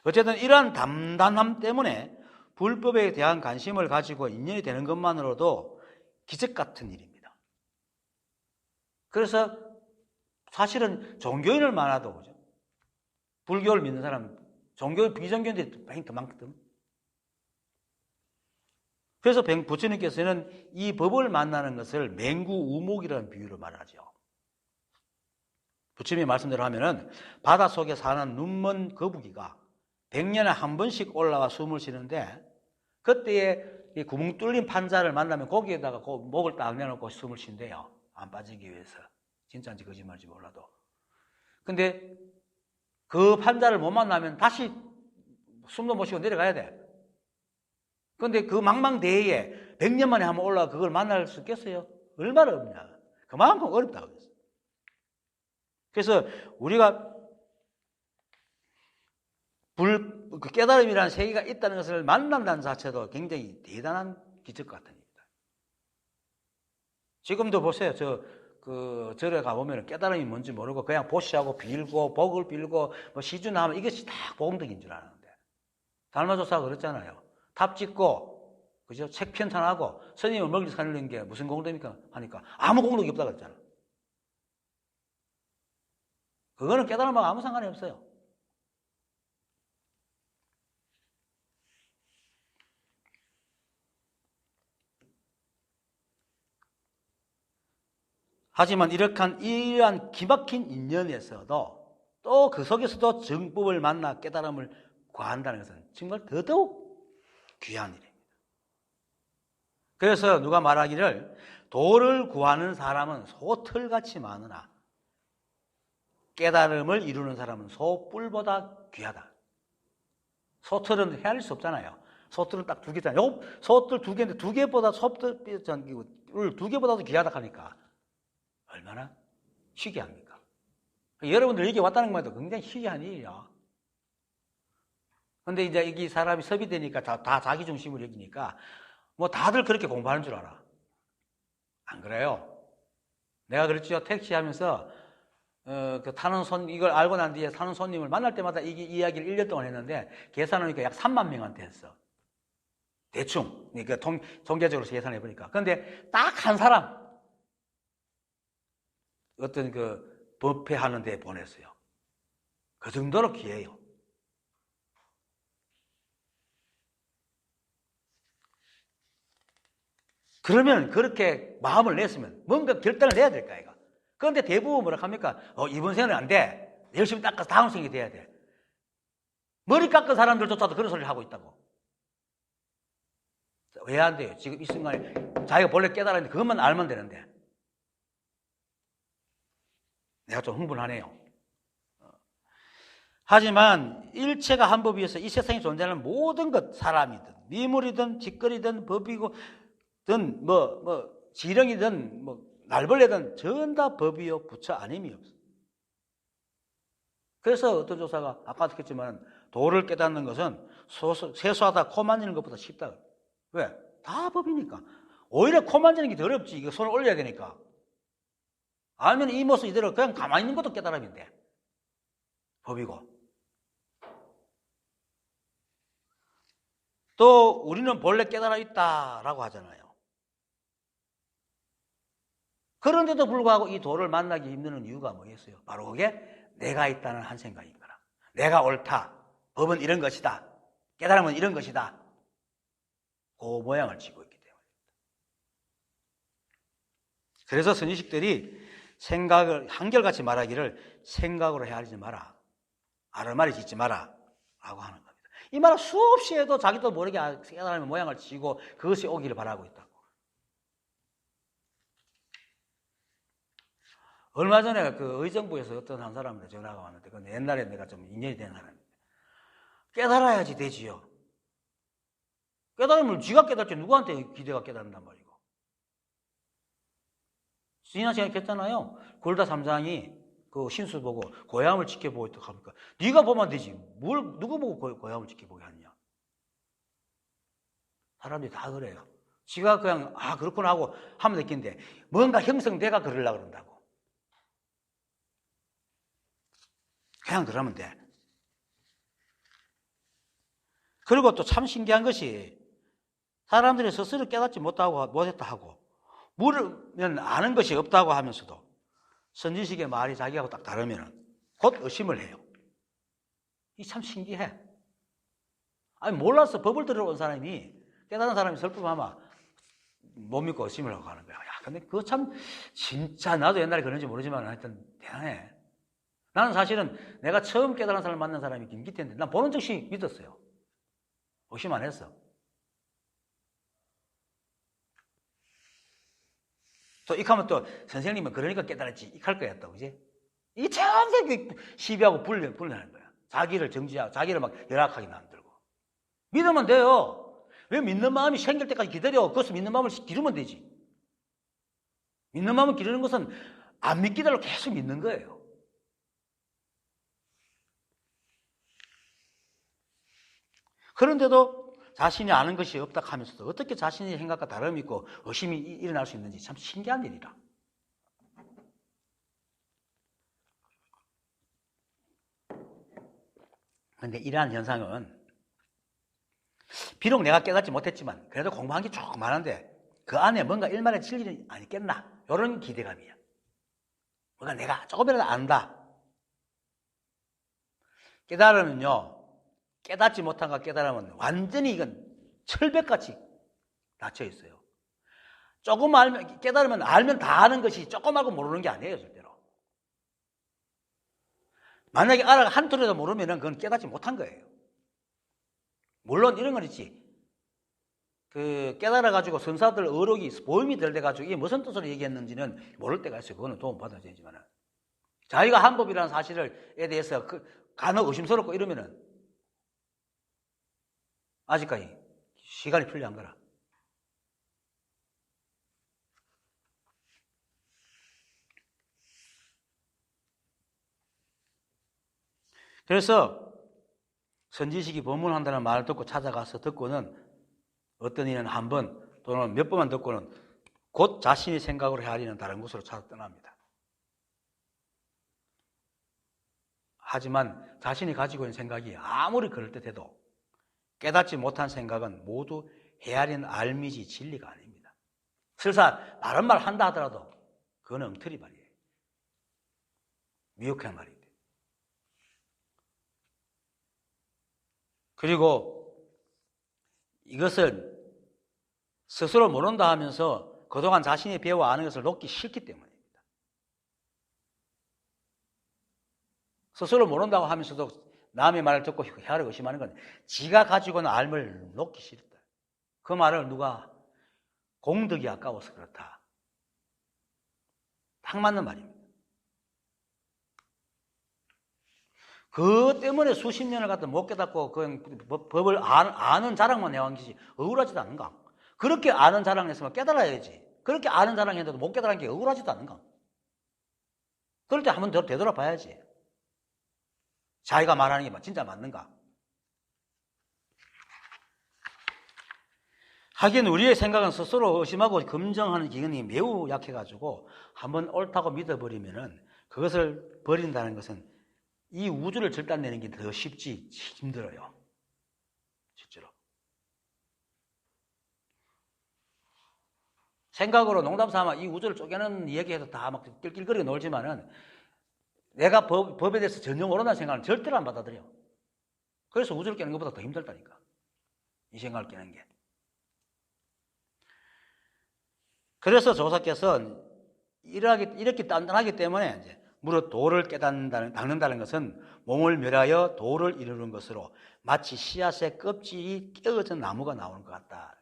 [SPEAKER 1] 어쨌든 이러한 담담함 때문에 불법에 대한 관심을 가지고 인연이 되는 것만으로도 기적 같은 일입니다. 그래서 사실은 종교인을 많아도 그죠? 불교를 믿는 사람, 비종교인들이 더 많거든. 그래서 부처님께서는 이 법을 만나는 것을 맹구우목이라는 비유로 말하죠. 부처님의 말씀대로 하면은 바닷속에 사는 눈먼 거북이가 100년에 한 번씩 올라와 숨을 쉬는데 그때에 이 구멍 뚫린 판자를 만나면 거기에다가 목을 딱 내놓고 숨을 쉰대요. 안 빠지기 위해서. 진짜인지 거짓말인지 몰라도. 근데 그 판자를 못 만나면 다시 숨도 못 쉬고 내려가야 돼. 근데 그 망망대해에 100년 만에 한번 올라와 그걸 만날 수 있겠어요? 얼마나 없냐. 그만큼 어렵다고 그랬어요. 그래서 우리가 깨달음이라는 세계가 있다는 것을 만난다는 자체도 굉장히 대단한 기적 같은 일이다. 지금도 보세요. 절에 가보면 깨달음이 뭔지 모르고 그냥 보시하고 빌고 복을 빌고 뭐 시주나 하면 이것이 다 복음덕인 줄 아는데. 달마조사가 그랬잖아요. 탑 짓고 그죠? 책 편찬하고 스님을 먹이 살리는 게 무슨 공덕입니까? 하니까 아무 공덕이 없다고 그랬잖아. 그거는 깨달음하고 아무 상관이 없어요. 하지만 이러한 기막힌 인연에서도 또 그 속에서도 정법을 만나 깨달음을 구한다는 것은 정말 더더욱 귀한 일입니다. 그래서 누가 말하기를 도를 구하는 사람은 소털같이 많으나 깨달음을 이루는 사람은 소뿔보다 귀하다. 소털은 헤아릴 수 없잖아요. 소털은 딱 2개잖아요. 소털 2개인데 2개보다 소털 두 개보다도 귀하다 하니까 얼마나 희귀합니까? 여러분들 여기 왔다는 것만 해도 굉장히 희귀한 일이야. 근데 이제 이 사람이 섭이되니까 다 자기 중심으로 여기니까 뭐 다들 그렇게 공부하는 줄 알아. 안 그래요? 내가 그랬죠. 택시 하면서 이걸 알고 난 뒤에 타는 손님을 만날 때마다 이 이야기를 1년 동안 했는데 계산하니까 약 3만 명한테 했어. 대충. 그러니까 통계적으로 계산해 보니까. 근데 딱 한 사람 어떤 법회하는 데 보냈어요. 그 정도로 귀해요. 그러면 그렇게 마음을 냈으면 뭔가 결단을 내야 될까, 이거. 그런데 대부분 뭐라 합니까? 이번 생은 안 돼. 열심히 닦아서 다음 생이 돼야 돼. 머리 깎은 사람들조차도 그런 소리를 하고 있다고. 왜 안 돼요? 지금 이 순간에 자기가 본래 깨달았는데 그것만 알면 되는데. 내가 좀 흥분하네요. 하지만 일체가 한 법이어서 이 세상에 존재하는 모든 것, 사람이든 미물이든 짓거리든 법이고 든 지렁이든 날벌레든 전 다 법이요 부처 아님이 없어. 그래서 어떤 조사가 아까도 했지만 도를 깨닫는 것은 세수하다 코 만지는 것보다 쉽다. 왜? 다 법이니까. 오히려 코 만지는 게 더 어렵지. 이거 손을 올려야 되니까. 아니면 이 모습 이대로 그냥 가만히 있는 것도 깨달음인데. 법이고. 또 우리는 본래 깨달아 있다라고 하잖아요. 그런데도 불구하고 이 도를 만나기 힘드는 이유가 뭐겠어요? 바로 그게 내가 있다는 한 생각인 거라. 내가 옳다. 법은 이런 것이다. 깨달음은 이런 것이다. 그 모양을 쥐고 있기 때문입니다. 그래서 선지식들이 생각을 한결같이 말하기를 생각으로 헤아리지 마라, 아르마리 짓지 마라 라고 하는 겁니다. 이 말은 수없이 해도 자기도 모르게 깨달음의 모양을 쥐고 그것이 오기를 바라고 있다고. 얼마 전에 그 의정부에서 어떤 한 사람한테 전화가 왔는데, 그건 옛날에 내가 좀 인연이 된 사람인데, 깨달아야지 되지요. 깨달으면 쥐가 깨달지 누구한테 기대가 깨달는단 말이고. 지난 시간에 했잖아요. 골다 3장이 그 신수 보고 고향을 지켜보고 있다고 합니까? 네가 보면 되지. 뭘 누구 보고 고향을 지켜보게 하느냐. 사람들이 다 그래요. 지가 그냥 그렇구나 하고 하면 됐긴데 뭔가 형성돼가 그러려고 그런다고. 그냥 그러면 돼. 그리고 또 참 신기한 것이 사람들이 스스로 깨닫지 못했다 하고 물으면 아는 것이 없다고 하면서도 선지식의 말이 자기하고 딱 다르면 곧 의심을 해요. 이 참 신기해. 아니 몰라서 법을 들어온 사람이 깨달은 사람이 설법하면 못 믿고 의심을 하고 가는 거야. 야, 근데 그거 참 진짜 나도 옛날에 그런지 모르지만 하여튼 대단해. 나는 사실은 내가 처음 깨달은 사람을 만난 사람이 김기태인데 난 보는 즉시 믿었어요. 의심 안 했어. 또 이하면 또 선생님은 그러니까 깨달았지 이할 거였다고, 그지? 이게 참 시비하고 분리하는 거야. 자기를 정지하고 자기를 막 열악하게 만들고. 믿으면 돼요. 왜 믿는 마음이 생길 때까지 기다려? 그것을 믿는 마음을 기르면 되지. 믿는 마음을 기르는 것은 안 믿기대로 계속 믿는 거예요. 그런데도 자신이 아는 것이 없다 하면서도 어떻게 자신의 생각과 다름이 있고 의심이 일어날 수 있는지 참 신기한 일이라. 그런데 이러한 현상은 비록 내가 깨닫지 못했지만 그래도 공부한 게 조금 많은데 그 안에 뭔가 일말의 진리는 아니겠나 이런 기대감이야. 뭔가 내가 조금이라도 안다. 깨달으면요, 깨닫지 못한 거 깨달으면 완전히 이건 철벽같이 닫혀 있어요. 조금 알면, 깨달으면 알면 다 아는 것이 조금 알고 모르는 게 아니에요, 절대로. 만약에 알아가 한 톨이라도 모르면 그건 깨닫지 못한 거예요. 물론 이런 건 있지. 그 깨달아가지고 선사들 의록이 보임이 될 때가지고 이게 무슨 뜻으로 얘기했는지는 모를 때가 있어요. 그거는 도움 받아야 되지만 자기가 한 법이라는 사실에 대해서 간혹 의심스럽고 이러면은 아직까지 시간이 필요한 거라. 그래서 선지식이 법문한다는 말을 듣고 찾아가서 듣고는 어떤 이는 한 번 또는 몇 번만 듣고는 곧 자신의 생각으로 헤아리는 다른 곳으로 찾아 떠납니다. 하지만 자신이 가지고 있는 생각이 아무리 그럴듯해도 깨닫지 못한 생각은 모두 헤아리는 알미지 진리가 아닙니다. 설사 바른 말 한다 하더라도 그건 엉터리 말이에요. 미혹한 말인데. 그리고 이것을 스스로 모른다 하면서 그동안 자신이 배워 아는 것을 놓기 싫기 때문입니다. 스스로 모른다고 하면서도 남의 말을 듣고 헤아려 의심하는 건 지가 가지고 있는 알을 놓기 싫다. 그 말을 누가 공덕이 아까워서 그렇다. 딱 맞는 말입니다. 그 때문에 수십 년을 갖다 못 깨닫고 그냥 법을 아는 자랑만 해온 것이 억울하지도 않은가? 그렇게 아는 자랑을 했으면 깨달아야지. 그렇게 아는 자랑을 했는데도 못 깨달은 게 억울하지도 않은가? 그럴 때 한 번 더 되돌아봐야지. 자기가 말하는 게 진짜 맞는가? 하긴 우리의 생각은 스스로 의심하고 검증하는 기능이 매우 약해가지고 한번 옳다고 믿어버리면은 그것을 버린다는 것은 이 우주를 절단내는 게 더 쉽지 힘들어요. 실제로. 생각으로 농담 삼아 이 우주를 쪼개는 이야기해서 다 막 낄낄거리게 놀지만은 내가 법에 대해서 전혀 모른다는 생각은 절대로 안 받아들여. 그래서 우주를 깨는 것보다 더 힘들다니까. 이 생각을 깨는 게. 그래서 조사께서는 이렇게 단단하기 때문에 이제 무릇 도를 닦는다는 것은 몸을 멸하여 도를 이루는 것으로 마치 씨앗의 껍질이 깨어진 나무가 나오는 것 같다.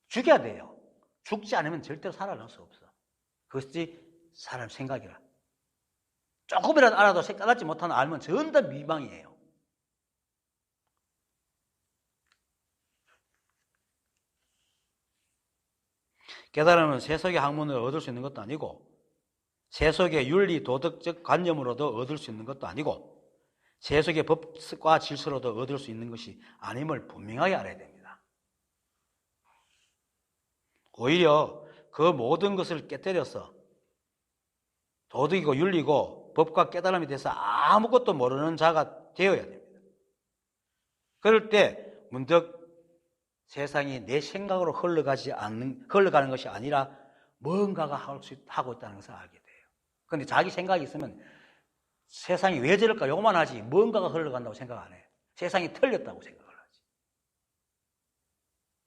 [SPEAKER 1] 죽여야 돼요. 죽지 않으면 절대로 살아날 수 없어. 그것이 사람 생각이라. 조금이라도 알아도 깨닫지 못하는 알면 전부 다 미망이에요. 깨달음은 세속의 학문을 얻을 수 있는 것도 아니고 세속의 윤리 도덕적 관념으로도 얻을 수 있는 것도 아니고 세속의 법과 질서로도 얻을 수 있는 것이 아님을 분명하게 알아야 됩니다. 오히려 그 모든 것을 깨뜨려서 도덕이고 윤리고 법과 깨달음에 대해서 아무것도 모르는 자가 되어야 됩니다. 그럴 때 문득 세상이 내 생각으로 흘러가는 것이 아니라 뭔가가 하고 있다는 것을 알게 돼요. 그런데 자기 생각이 있으면 세상이 왜 저럴까 요것만 하지 뭔가가 흘러간다고 생각 안 해요. 세상이 틀렸다고 생각을 하지.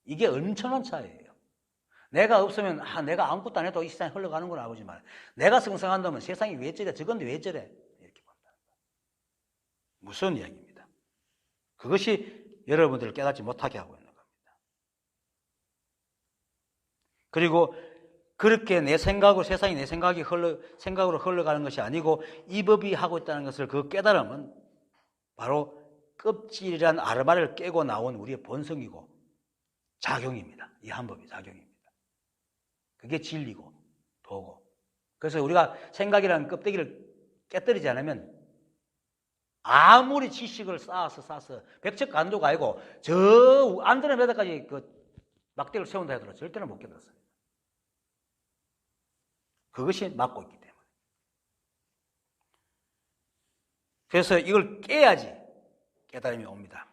[SPEAKER 1] 이게 엄청난 차이예요. 내가 없으면 내가 아무것도 안 해도 이 세상이 흘러가는 건 알고지만 내가 성성한다면 세상이 왜 저래 저건데 왜 저래 이렇게 본다는 거예요. 무슨 이야기입니다. 그것이 여러분들을 깨닫지 못하게 하고 있는 겁니다. 그리고 그렇게 내 생각으로 세상이 내 생각으로 흘러가는 것이 아니고 이 법이 하고 있다는 것을 그 깨달음은 바로 껍질이란 아르마를 깨고 나온 우리의 본성이고 작용입니다. 이 한 법이 작용입니다. 그게 진리고 도고. 그래서 우리가 생각이라는 껍데기를 깨뜨리지 않으면 아무리 지식을 쌓아서 백척간도가 아니고 저 안드로메다까지 그 막대기를 세운다 해도 절대로 못 깨닫습니다. 그것이 막고 있기 때문에. 그래서 이걸 깨야지 깨달음이 옵니다.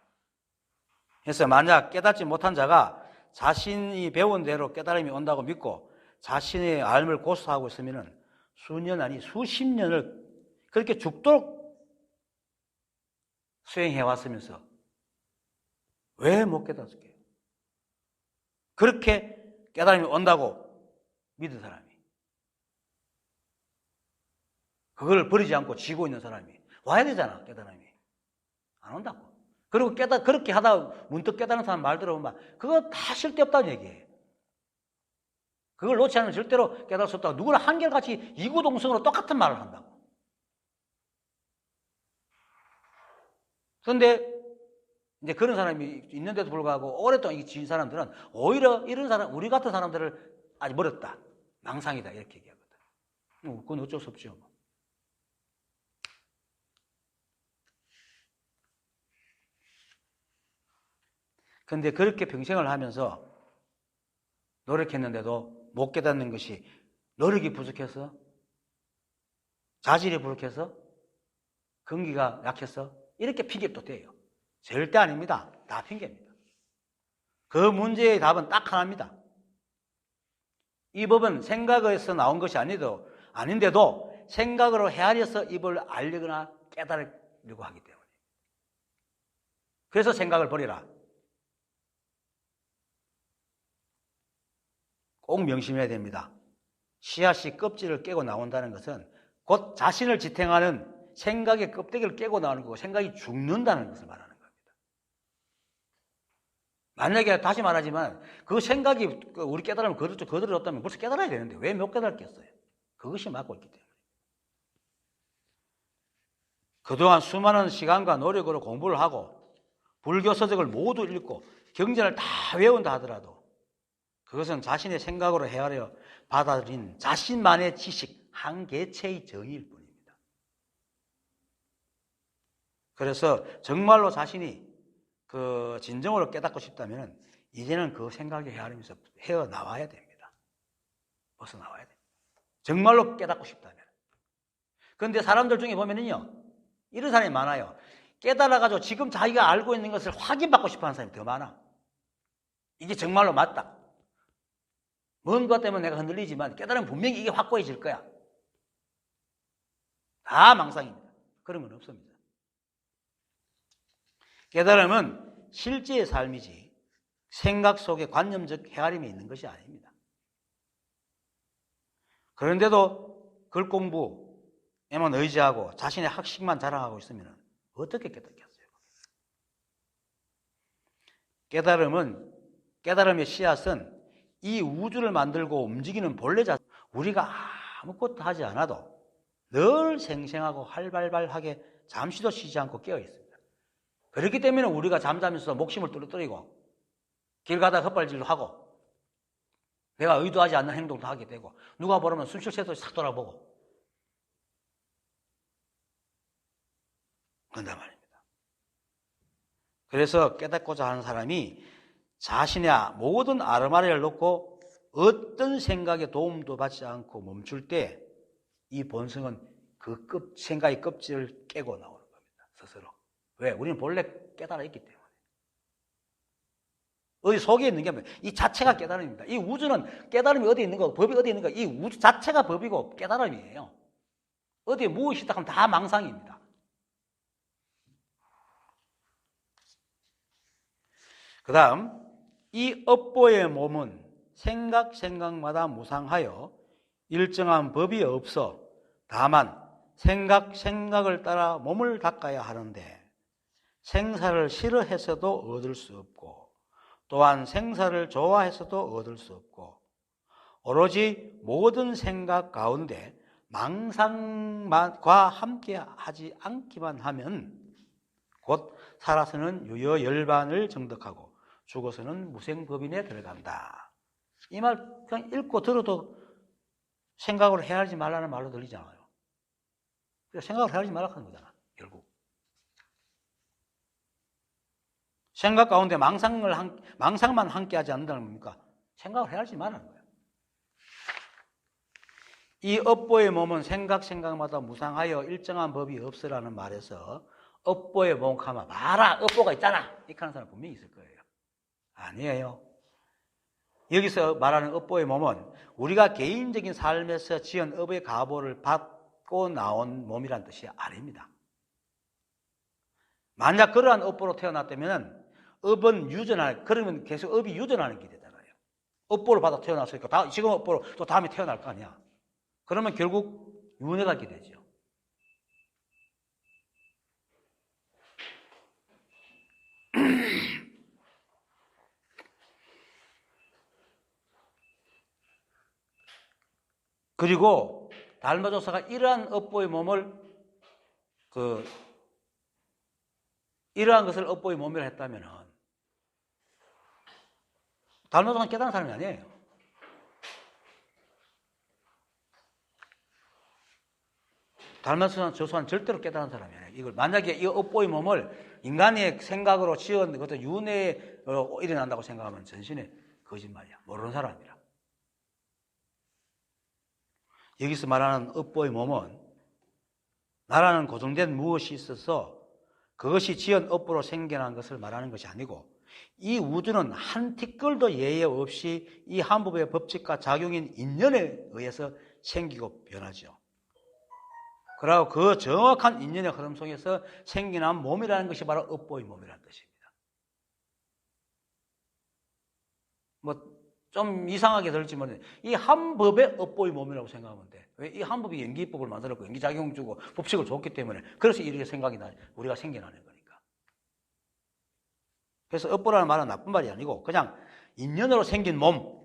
[SPEAKER 1] 그래서 만약 깨닫지 못한 자가 자신이 배운 대로 깨달음이 온다고 믿고 자신의 알을 고수하고 있으면 수년 아니 수십 년을 그렇게 죽도록 수행해 왔으면서 왜 못 깨닫을게요? 그렇게 깨달음이 온다고 믿은 사람이 그걸 버리지 않고 쥐고 있는 사람이 와야 되잖아. 깨달음이 안 온다고. 그리고 그렇게 하다 문득 깨달은 사람 말 들어보면 그거 다 쓸데없다는 얘기예요. 그걸 놓지 않으면 절대로 깨달을 수 없다고. 누구나 한결같이 이구동성으로 똑같은 말을 한다고. 그런데 이제 그런 사람이 있는데도 불구하고 오랫동안 이게 지은 사람들은 오히려 이런 사람, 우리 같은 사람들을 아직 멀었다. 망상이다. 이렇게 얘기하거든. 그건 어쩔 수 없죠. 그런데 그렇게 평생을 하면서 노력했는데도 못 깨닫는 것이 노력이 부족해서? 자질이 부족해서? 근기가 약해서? 이렇게 핑계도 돼요. 절대 아닙니다. 다 핑계입니다. 그 문제의 답은 딱 하나입니다. 이 법은 생각에서 나온 것이 아닌데도 생각으로 헤아려서 이 법을 알려거나 깨달으려고 하기 때문에. 그래서 생각을 버리라. 꼭 명심해야 됩니다. 씨앗이 껍질을 깨고 나온다는 것은 곧 자신을 지탱하는 생각의 껍데기를 깨고 나오는 거고 생각이 죽는다는 것을 말하는 겁니다. 만약에 다시 말하지만 그 생각이 우리 깨달으면 그대로 뒀다면 벌써 깨달아야 되는데 왜 못 깨달았겠어요? 그것이 막고 있기 때문에. 그동안 수많은 시간과 노력으로 공부를 하고 불교 서적을 모두 읽고 경전을 다 외운다 하더라도 그것은 자신의 생각으로 헤아려 받아들인 자신만의 지식 한 개체의 정의일 뿐입니다. 그래서 정말로 자신이 그 진정으로 깨닫고 싶다면 이제는 그 생각에 헤아리면서 헤어나와야 됩니다. 벗어나와야 됩니다. 정말로 깨닫고 싶다면. 그런데 사람들 중에 보면은요, 이런 사람이 많아요. 깨달아가지고 지금 자기가 알고 있는 것을 확인받고 싶어 하는 사람이 더 많아. 이게 정말로 맞다. 뭔가 때문에 내가 흔들리지만 깨달으면 분명히 이게 확고해질 거야. 다 망상입니다. 그런 건 없습니다. 깨달음은 실제의 삶이지 생각 속에 관념적 헤아림이 있는 것이 아닙니다. 그런데도 글 공부에만 의지하고 자신의 학식만 자랑하고 있으면 어떻게 깨닫겠어요? 깨달음의 씨앗은 이 우주를 만들고 움직이는 본래 자체, 우리가 아무것도 하지 않아도 늘 생생하고 활발하게 잠시도 쉬지 않고 깨어 있습니다. 그렇기 때문에 우리가 잠자면서 목심을 뚫어뜨리고 길 가다가 헛발질도 하고 내가 의도하지 않는 행동도 하게 되고 누가 보면 숨 쉴 새도 싹 돌아보고 그런단 말입니다. 그래서 깨닫고자 하는 사람이 자신의 모든 아르마리를 놓고 어떤 생각에 도움도 받지 않고 멈출 때 이 본성은 그 생각의 껍질을 깨고 나오는 겁니다. 스스로. 왜? 우리는 본래 깨달아 있기 때문에. 어디 속에 있는 게 뭐예요? 이 자체가 깨달음입니다. 이 우주는 깨달음이 어디 있는 거, 법이 어디 있는 거, 이 우주 자체가 법이고 깨달음이에요. 어디에 무엇이 있다 하면 다 망상입니다. 그 다음, 이 업보의 몸은 생각마다 무상하여 일정한 법이 없어 다만 생각을 따라 몸을 닦아야 하는데 생사를 싫어해서도 얻을 수 없고 또한 생사를 좋아해서도 얻을 수 없고 오로지 모든 생각 가운데 망상과 함께 하지 않기만 하면 곧 살아서는 유여열반을 정득하고 죽어서는 무생법인에 들어간다. 이 말 그냥 읽고 들어도 생각을 헤아리지 말라는 말로 들리잖아요. 생각을 헤아리지 말라고 하는 거잖아, 결국. 생각 가운데 망상만 함께 하지 않는다는 겁니까? 생각을 헤아리지 말라는 거예요. 이 업보의 몸은 생각마다 무상하여 일정한 법이 없으라는 말에서 업보의 몸 하면 봐라, 업보가 있잖아 이렇게 하는 사람 분명히 있을 거예요. 아니에요. 여기서 말하는 업보의 몸은 우리가 개인적인 삶에서 지은 업의 가보를 받고 나온 몸이란 뜻이 아닙니다. 만약 그러한 업보로 태어났다면 업은 그러면 계속 업이 유전하는 게 되잖아요. 업보를 받아 태어났으니까 지금 업보로 또 다음에 태어날 거 아니야. 그러면 결국 윤회가 있게 되죠. 그리고 달마조사가 이러한 업보의 몸을 이러한 것을 업보의 몸이라 했다면은 달마조사는 깨달은 사람이 아니에요. 달마조사는 절대로 깨달은 사람이 아니에요. 이걸 만약에 이 업보의 몸을 인간의 생각으로 지은 것도 윤회에 일어난다고 생각하면 전신에 거짓말이야. 모르는 사람이라. 여기서 말하는 업보의 몸은 나라는 고정된 무엇이 있어서 그것이 지은 업보로 생겨난 것을 말하는 것이 아니고 이 우주는 한 티끌도 예외 없이 이 한법의 법칙과 작용인 인연에 의해서 생기고 변하죠. 그리고 그 정확한 인연의 흐름 속에서 생겨난 몸이라는 것이 바로 업보의 몸이라는 뜻입니다. 좀 이상하게 들지만 이 한법의 업보의 몸이라고 생각하면 돼. 왜? 이 한법이 연기법을 만들었고 연기작용 주고 법칙을 줬기 때문에 그래서 이렇게 우리가 생겨나는 거니까. 그래서 업보라는 말은 나쁜 말이 아니고 그냥 인연으로 생긴 몸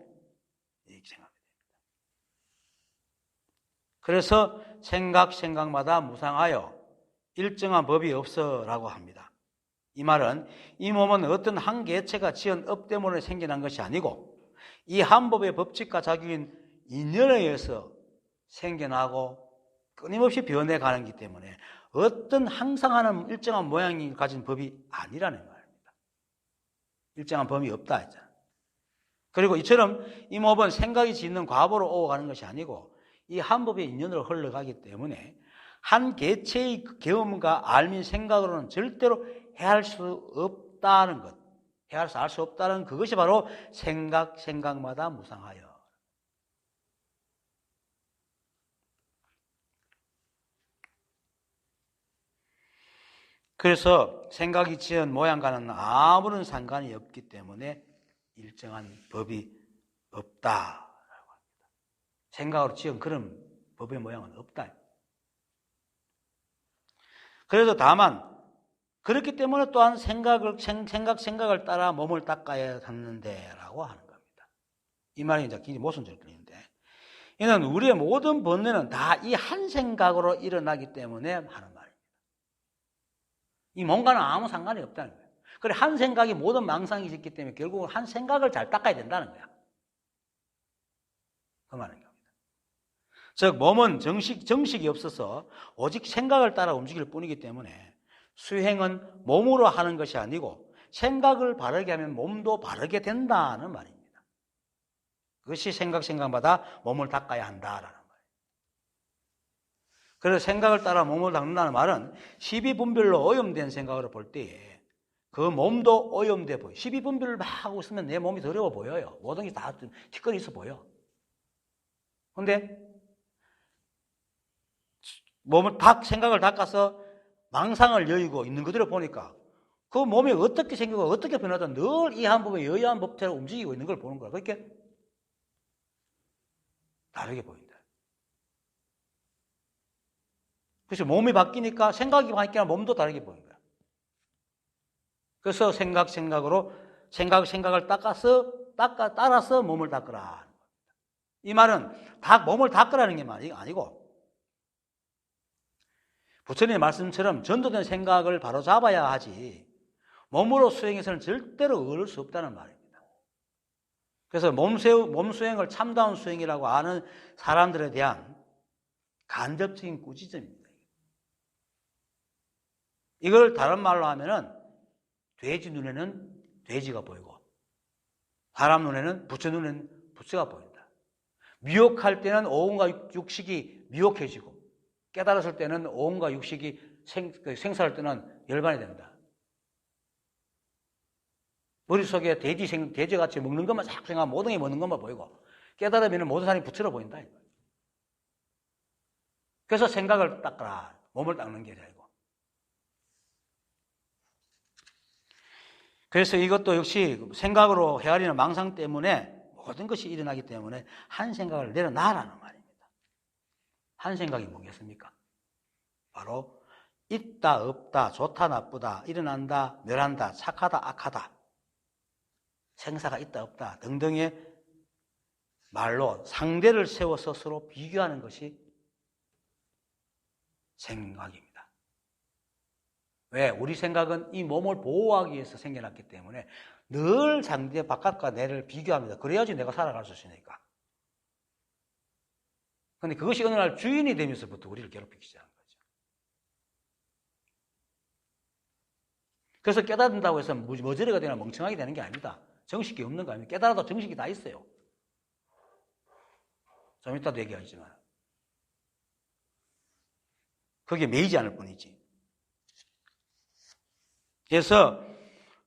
[SPEAKER 1] 이렇게 생각하면 됩니다. 그래서 생각마다 무상하여 일정한 법이 없어라고 합니다. 이 말은 이 몸은 어떤 한 개체가 지은 업 때문에 생겨난 것이 아니고 이 한법의 법칙과 작용인 인연에 의해서 생겨나고 끊임없이 변해가는 것이기 때문에 어떤 항상 하는 일정한 모양이 가진 법이 아니라는 말입니다. 일정한 범위 없다 했잖아요. 그리고 이처럼 이 몸은 생각이 짓는 과보로 오가는 것이 아니고 이 한법의 인연으로 흘러가기 때문에 한 개체의 경험과 알민 생각으로는 절대로 헤아릴 수 없다는 것. 헤아려서 알 수 없다는 그것이 바로 생각마다 무상하여. 그래서 생각이 지은 모양과는 아무런 상관이 없기 때문에 일정한 법이 없다라고 합니다. 생각으로 지은 그런 법의 모양은 없다. 그래도 다만 그렇기 때문에 또한 생각을 따라 몸을 닦아야 하는데 라고 하는 겁니다. 이 말이 이제 굉장히 모순적으로 들리는데, 이는 우리의 모든 번뇌는 다 이 한 생각으로 일어나기 때문에 하는 말입니다. 이 뭔가는 아무 상관이 없다는 거예요. 그래, 한 생각이 모든 망상이 있기 때문에 결국은 한 생각을 잘 닦아야 된다는 거야. 그 말인 겁니다. 즉, 몸은 정식이 없어서 오직 생각을 따라 움직일 뿐이기 때문에 수행은 몸으로 하는 것이 아니고 생각을 바르게 하면 몸도 바르게 된다는 말입니다. 그것이 생각마다 몸을 닦아야 한다라는 거예요. 그래서 생각을 따라 몸을 닦는다는 말은 12분별로 오염된 생각으로 볼 때에 그 몸도 오염돼 보여요. 12분별을 막 하고 있으면 내 몸이 더러워 보여요. 모든 게 다 티끌이 있어 보여. 근데 생각을 닦아서 망상을 여의고 있는 그대로 보니까 그 몸이 어떻게 생기고 어떻게 변하든 늘 이 한 법의 여의한 법대로 움직이고 있는 걸 보는 거야. 그렇게 다르게 보인다. 그래서 몸이 바뀌니까 생각이 바뀌니까 몸도 다르게 보인 거야. 그래서 생각으로 생각을 따라서 몸을 닦으라. 이 말은 몸을 닦으라는 게 아니고 부처님의 말씀처럼 전도된 생각을 바로 잡아야 하지 몸으로 수행해서는 절대로 얻을 수 없다는 말입니다. 그래서 몸 수행을 참다운 수행이라고 아는 사람들에 대한 간접적인 꾸짖음입니다. 이걸 다른 말로 하면은 돼지 눈에는 돼지가 보이고 사람 눈에는 부처 눈에는 부처가 보인다. 미혹할 때는 오온과 육식이 미혹해지고 깨달았을 때는 오온과 육식이 생사할 때는 열반이 된다. 머릿속에 돼지같이 먹는 것만 싹 생각하면 모든 게 먹는 것만 보이고 깨달으면 모든 사람이 부처로 보인다. 그래서 생각을 닦아라. 몸을 닦는 게 아니고. 그래서 이것도 역시 생각으로 헤아리는 망상 때문에 모든 것이 일어나기 때문에 한 생각을 내려놔라는 말입니다. 한 생각이 뭐겠습니까? 바로 있다, 없다, 좋다, 나쁘다, 일어난다, 멸한다, 착하다, 악하다, 생사가 있다, 없다 등등의 말로 상대를 세워서 서로 비교하는 것이 생각입니다. 왜? 우리 생각은 이 몸을 보호하기 위해서 생겨났기 때문에 늘 상대 바깥과 내를 비교합니다. 그래야지 내가 살아갈 수 있으니까. 그런데 그것이 어느 날 주인이 되면서부터 우리를 괴롭히기 시작한 거죠. 그래서 깨닫는다고 해서 머저리가 되나 멍청하게 되는 게 아닙니다. 정식이 없는 거 아닙니다. 깨달아도 정식이 다 있어요. 좀 이따도 얘기하지만. 그게 매이지 않을 뿐이지. 그래서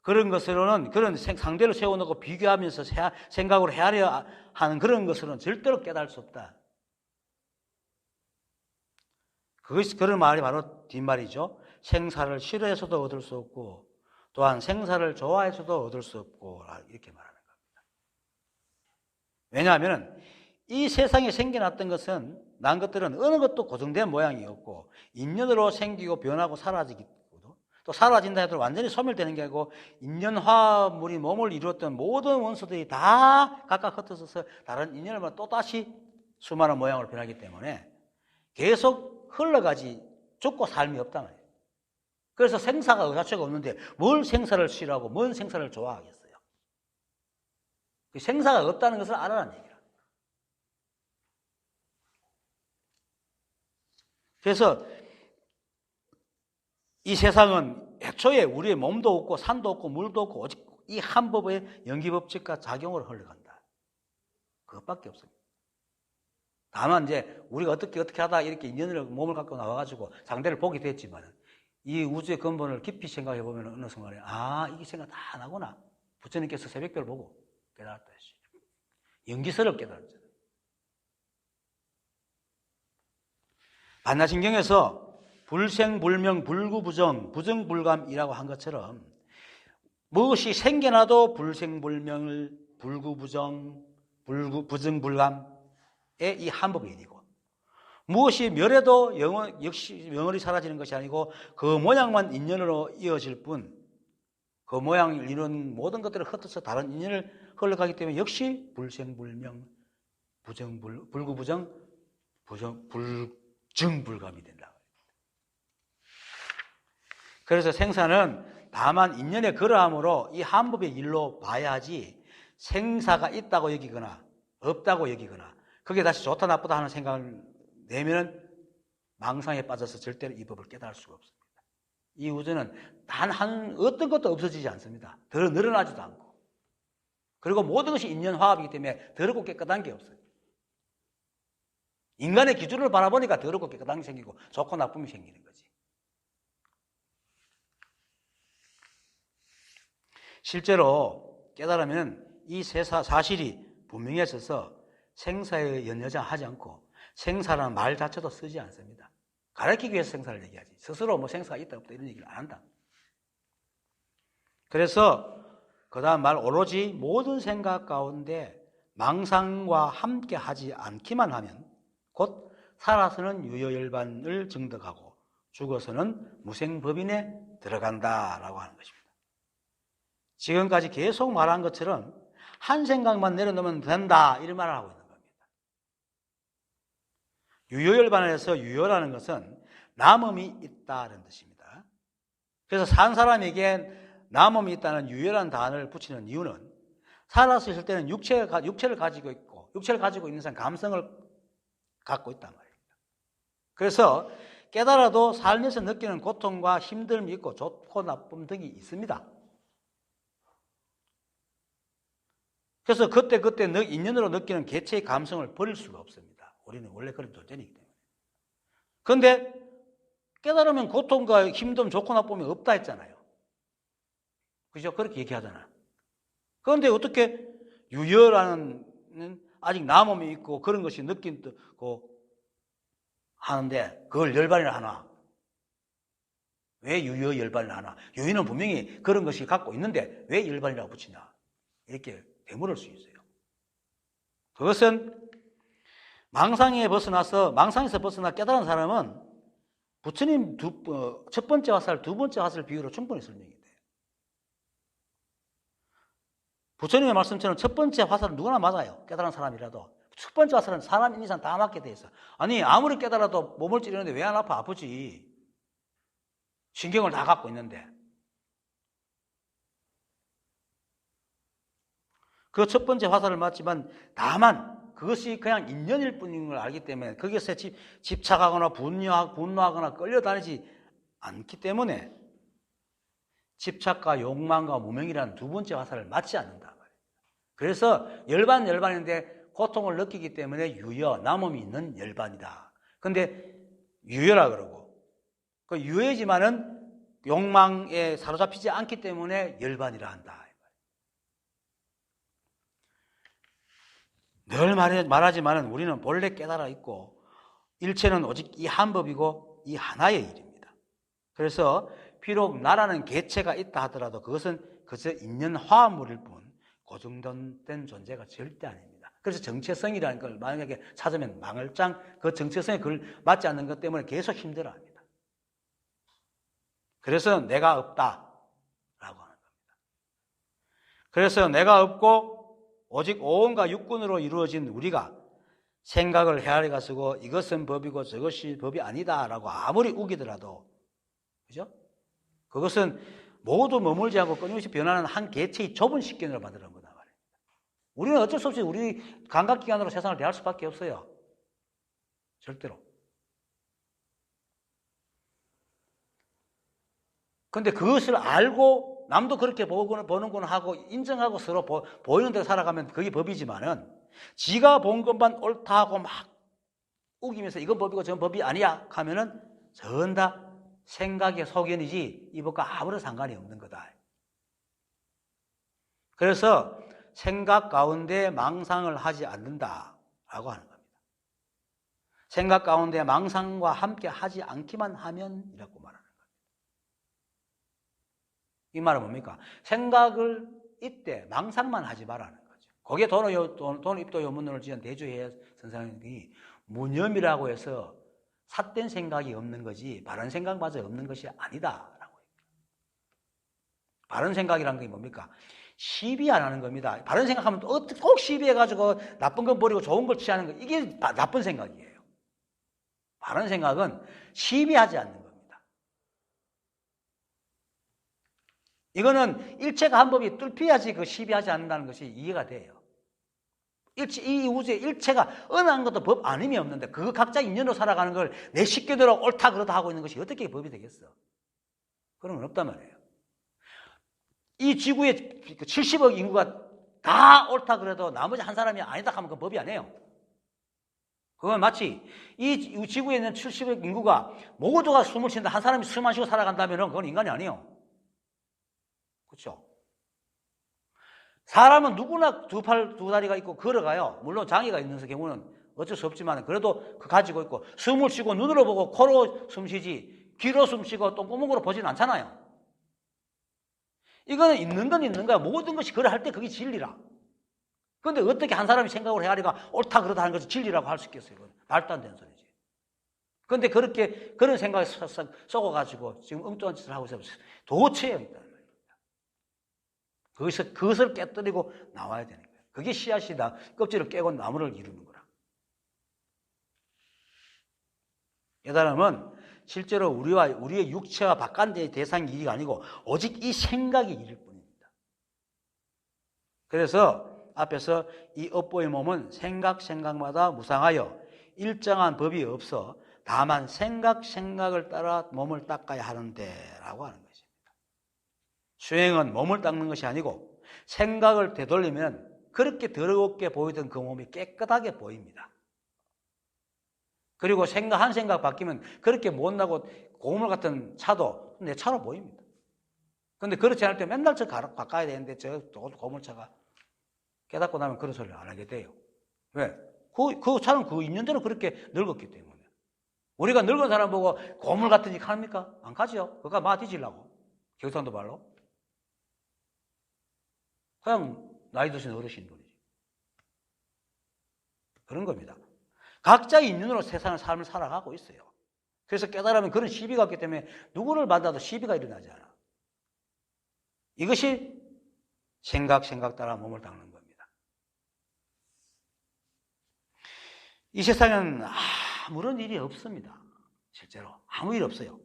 [SPEAKER 1] 그런 것으로는 그런 상대를 세워놓고 비교하면서 생각으로 헤아려 하는 그런 것으로는 절대로 깨달을 수 없다. 그런 말이 바로 뒷말이죠. 생사를 싫어해서도 얻을 수 없고 또한 생사를 좋아해서도 얻을 수 없고 이렇게 말하는 겁니다. 왜냐하면 이 세상에 생겨났던 것은 난 것들은 어느 것도 고정된 모양이 없고 인연으로 생기고 변하고 사라지기 또 사라진다 해도 완전히 소멸되는 게 아니고 인연화물이 몸을 이루었던 모든 원소들이 다 각각 흩어져서 다른 인연을 만나 또다시 수많은 모양으로 변하기 때문에 계속 흘러가지 죽고 삶이 없단 말이에요. 그래서 생사가 그 자체가 없는데 뭘 생사를 싫어하고 뭔 생사를 좋아하겠어요. 생사가 없다는 것을 알아라는 얘기라. 그래서 이 세상은 애초에 우리의 몸도 없고 산도 없고 물도 없고 오직 이 한 법의 연기법칙과 작용으로 흘러간다. 그것밖에 없습니다. 다만 이제 우리가 어떻게 하다 이렇게 인연을 몸을 갖고 나와가지고 상대를 보게 됐지만 이 우주의 근본을 깊이 생각해 보면 어느 순간에 이게 생각 다 나구나. 부처님께서 새벽별 보고 깨달았다 했어요. 연기설을 깨달았잖아요. 반야신경에서 불생불명, 불구부정, 부정불감이라고 한 것처럼 무엇이 생겨나도 불생불명을, 불구부정, 부정불감 이 한법의 일이고, 무엇이 멸해도 역시 영원히 사라지는 것이 아니고 그 모양만 인연으로 이어질 뿐, 그 모양을 이루는 모든 것들을 흩어서 다른 인연을 흘러가기 때문에 역시 불생불명, 불구부정, 불증불감이 된다. 그래서 생사는 다만 인연의 그러함으로 이 한법의 일로 봐야지 생사가 있다고 여기거나 없다고 여기거나 그게 다시 좋다 나쁘다 하는 생각을 내면은 망상에 빠져서 절대로 이 법을 깨달을 수가 없습니다. 이 우주는 단 어떤 것도 없어지지 않습니다. 더 늘어나지도 않고. 그리고 모든 것이 인연화합이기 때문에 더럽고 깨끗한 게 없어요. 인간의 기준을 바라보니까 더럽고 깨끗한 게 생기고 좋고 나쁨이 생기는 거지. 실제로 깨달으면 이 사실이 분명해져서 생사에 연여하지 않고 생사라는 말 자체도 쓰지 않습니다. 가르치기 위해서 생사를 얘기하지. 스스로 뭐 생사가 있다 없다 이런 얘기를 안 한다. 그래서 그 다음 말 오로지 모든 생각 가운데 망상과 함께 하지 않기만 하면 곧 살아서는 유효열반을 증득하고 죽어서는 무생법인에 들어간다라고 하는 것입니다. 지금까지 계속 말한 것처럼 한 생각만 내려놓으면 된다 이런 말을 하고 있는 겁니다. 유효열반에서 유효라는 것은 남음이 있다는 뜻입니다. 그래서 산 사람에게 남음이 있다는 유효라는 단어를 붙이는 이유는 살아서 있을 때는 육체를 가지고 있고 육체를 가지고 있는 사람 감성을 갖고 있단 말입니다. 그래서 깨달아도 삶에서 느끼는 고통과 힘듦이 있고 좋고 나쁨 등이 있습니다. 그래서 그때 인연으로 느끼는 개체의 감성을 버릴 수가 없습니다. 우리는 원래 그런 존재이기 때문에. 그런데 깨달으면 고통과 힘듦, 좋고 나쁨이 없다 했잖아요. 그죠? 그렇게 얘기하잖아요. 그런데 어떻게 유효라는 아직 남음이 있고 그런 것이 느끼고 하는데 그걸 열반이라 하나? 왜 유효 열반이라 하나? 유효는 분명히 그런 것이 갖고 있는데 왜 열반이라고 붙이냐? 이렇게 되물을 수 있어요. 그것은 망상에서 벗어나 깨달은 사람은 부처님 첫 번째 화살, 두 번째 화살 비유로 충분히 설명이 돼요. 부처님의 말씀처럼 첫 번째 화살은 누구나 맞아요. 깨달은 사람이라도. 첫 번째 화살은 사람인 이상 다 맞게 돼 있어. 아니 아무리 깨달아도 몸을 찌르는데 왜 안 아파? 아프지. 신경을 다 갖고 있는데. 그 첫 번째 화살을 맞지만 다만 그것이 그냥 인연일 뿐인 걸 알기 때문에 거기서 집착하거나 분노하거나 끌려다니지 않기 때문에 집착과 욕망과 무명이라는 두 번째 화살을 맞지 않는다. 그래서 열반인데 고통을 느끼기 때문에 유효, 남음이 있는 열반이다. 근데 유효라 그러고 그 유효지만은 욕망에 사로잡히지 않기 때문에 열반이라 한다. 늘 말하지만은 우리는 본래 깨달아 있고 일체는 오직 이 한 법이고 이 하나의 일입니다. 그래서 비록 나라는 개체가 있다 하더라도 그것은 그저 인연 화합물일 뿐 고정된 존재가 절대 아닙니다. 그래서 정체성이라는 걸 만약에 찾으면 망을짱 그 정체성에 그걸 맞지 않는 것 때문에 계속 힘들어합니다. 그래서 내가 없다라고 하는 겁니다. 그래서 내가 없고 오직 오온과 육군으로 이루어진 우리가 생각을 헤아리가 쓰고 이것은 법이고 저것이 법이 아니다라고 아무리 우기더라도 그죠? 그것은 모두 머물지 않고 끊임없이 변하는 한 개체의 좁은 식견으로 만드는 거다 말입니다. 우리는 어쩔 수 없이 우리 감각기관으로 세상을 대할 수밖에 없어요. 절대로. 그런데 그것을 알고 남도 그렇게 보는구나 하고 인정하고 서로 보이는 대로 살아가면 그게 법이지만은 지가 본 것만 옳다 하고 막 우기면서 이건 법이고 저건 법이 아니야 하면은 전 다 생각의 소견이지 이 법과 아무런 상관이 없는 거다. 그래서 생각 가운데 망상을 하지 않는다라고 하는 겁니다. 생각 가운데 망상과 함께 하지 않기만 하면이라고 말하는 겁니다. 이 말은 뭡니까? 생각을 이때 망상만 하지 말라는 거죠. 거기에 돈 입도 요문론을 지은 대주해 선생님이 무념이라고 해서 삿된 생각이 없는 거지 바른 생각마저 없는 것이 아니다라고 해요. 바른 생각이라는 게 뭡니까? 시비 안 하는 겁니다. 바른 생각하면 꼭 시비해가지고 나쁜 건 버리고 좋은 걸 취하는 거, 이게 나쁜 생각이에요. 바른 생각은 시비하지 않는 겁니다. 이거는 일체가 한 법이 뚫혀야지 그 시비하지 않는다는 것이 이해가 돼요. 이 우주의 일체가 어느 한 것도 법 아님이 없는데 그거 각자 인연으로 살아가는 걸 내 식견대로 옳다 그렇다 하고 있는 것이 어떻게 법이 되겠어? 그런 건 없단 말이에요. 이 지구의 70억 인구가 다 옳다 그래도 나머지 한 사람이 아니다 하면 그 법이 아니에요. 그건 마치 이 지구에 있는 70억 인구가 모두가 숨을 쉬는데 한 사람이 숨 안 쉬고 살아간다면 그건 인간이 아니에요. 그렇죠? 사람은 누구나 두 팔, 두 다리가 있고 걸어가요. 물론 장애가 있는 경우는 어쩔 수 없지만 그래도 가지고 있고 숨을 쉬고 눈으로 보고 코로 숨 쉬지 귀로 숨 쉬고 똥구멍으로 보지는 않잖아요. 이거는 있는 건 있는 거야. 모든 것이 그래 할 때 그게 진리라. 그런데 어떻게 한 사람이 생각을 헤아리가 옳다 그렇다 하는 것이 진리라고 할 수 있겠어요? 이건 말도 안 되는 소리지. 그런데 그런 생각에 썩어가지고 지금 엉뚱한 짓을 하고 있어요. 도처에 있다는 말이에요. 그것을 깨뜨리고 나와야 되는 거예요. 그게 씨앗이다. 껍질을 깨고 나무를 이루는 거라. 깨달음은 실제로 우리의 육체와 바깥의 대상이 일이 아니고 오직 이 생각이 일일 뿐입니다. 그래서 앞에서 이 업보의 몸은 생각마다 무상하여 일정한 법이 없어 다만 생각을 따라 몸을 닦아야 하는데 라고 하는 것입니다. 수행은 몸을 닦는 것이 아니고 생각을 되돌리면 그렇게 더럽게 보이던 그 몸이 깨끗하게 보입니다. 그리고 한 생각 바뀌면 그렇게 못나고 고물 같은 차도 내 차로 보입니다. 그런데 그렇지 않을 때 맨날 저 바꿔야 되는데 저 고물차가 깨닫고 나면 그런 소리를 안 하게 돼요. 왜? 그 차는 그 인연대로 그렇게 늙었기 때문에. 우리가 늙은 사람 보고 고물 같은 일 합니까? 안 가죠. 그거 마 뒤지려고. 경상도 말로. 그냥 나이 드신 어르신들이지. 그런 겁니다. 각자의 인연으로 세상을 삶을 살아가고 있어요. 그래서 깨달으면 그런 시비가 없기 때문에 누구를 만나도 시비가 일어나지 않아. 이것이 생각 따라 몸을 닦는 겁니다. 이 세상에는 아무런 일이 없습니다. 실제로 아무 일 없어요.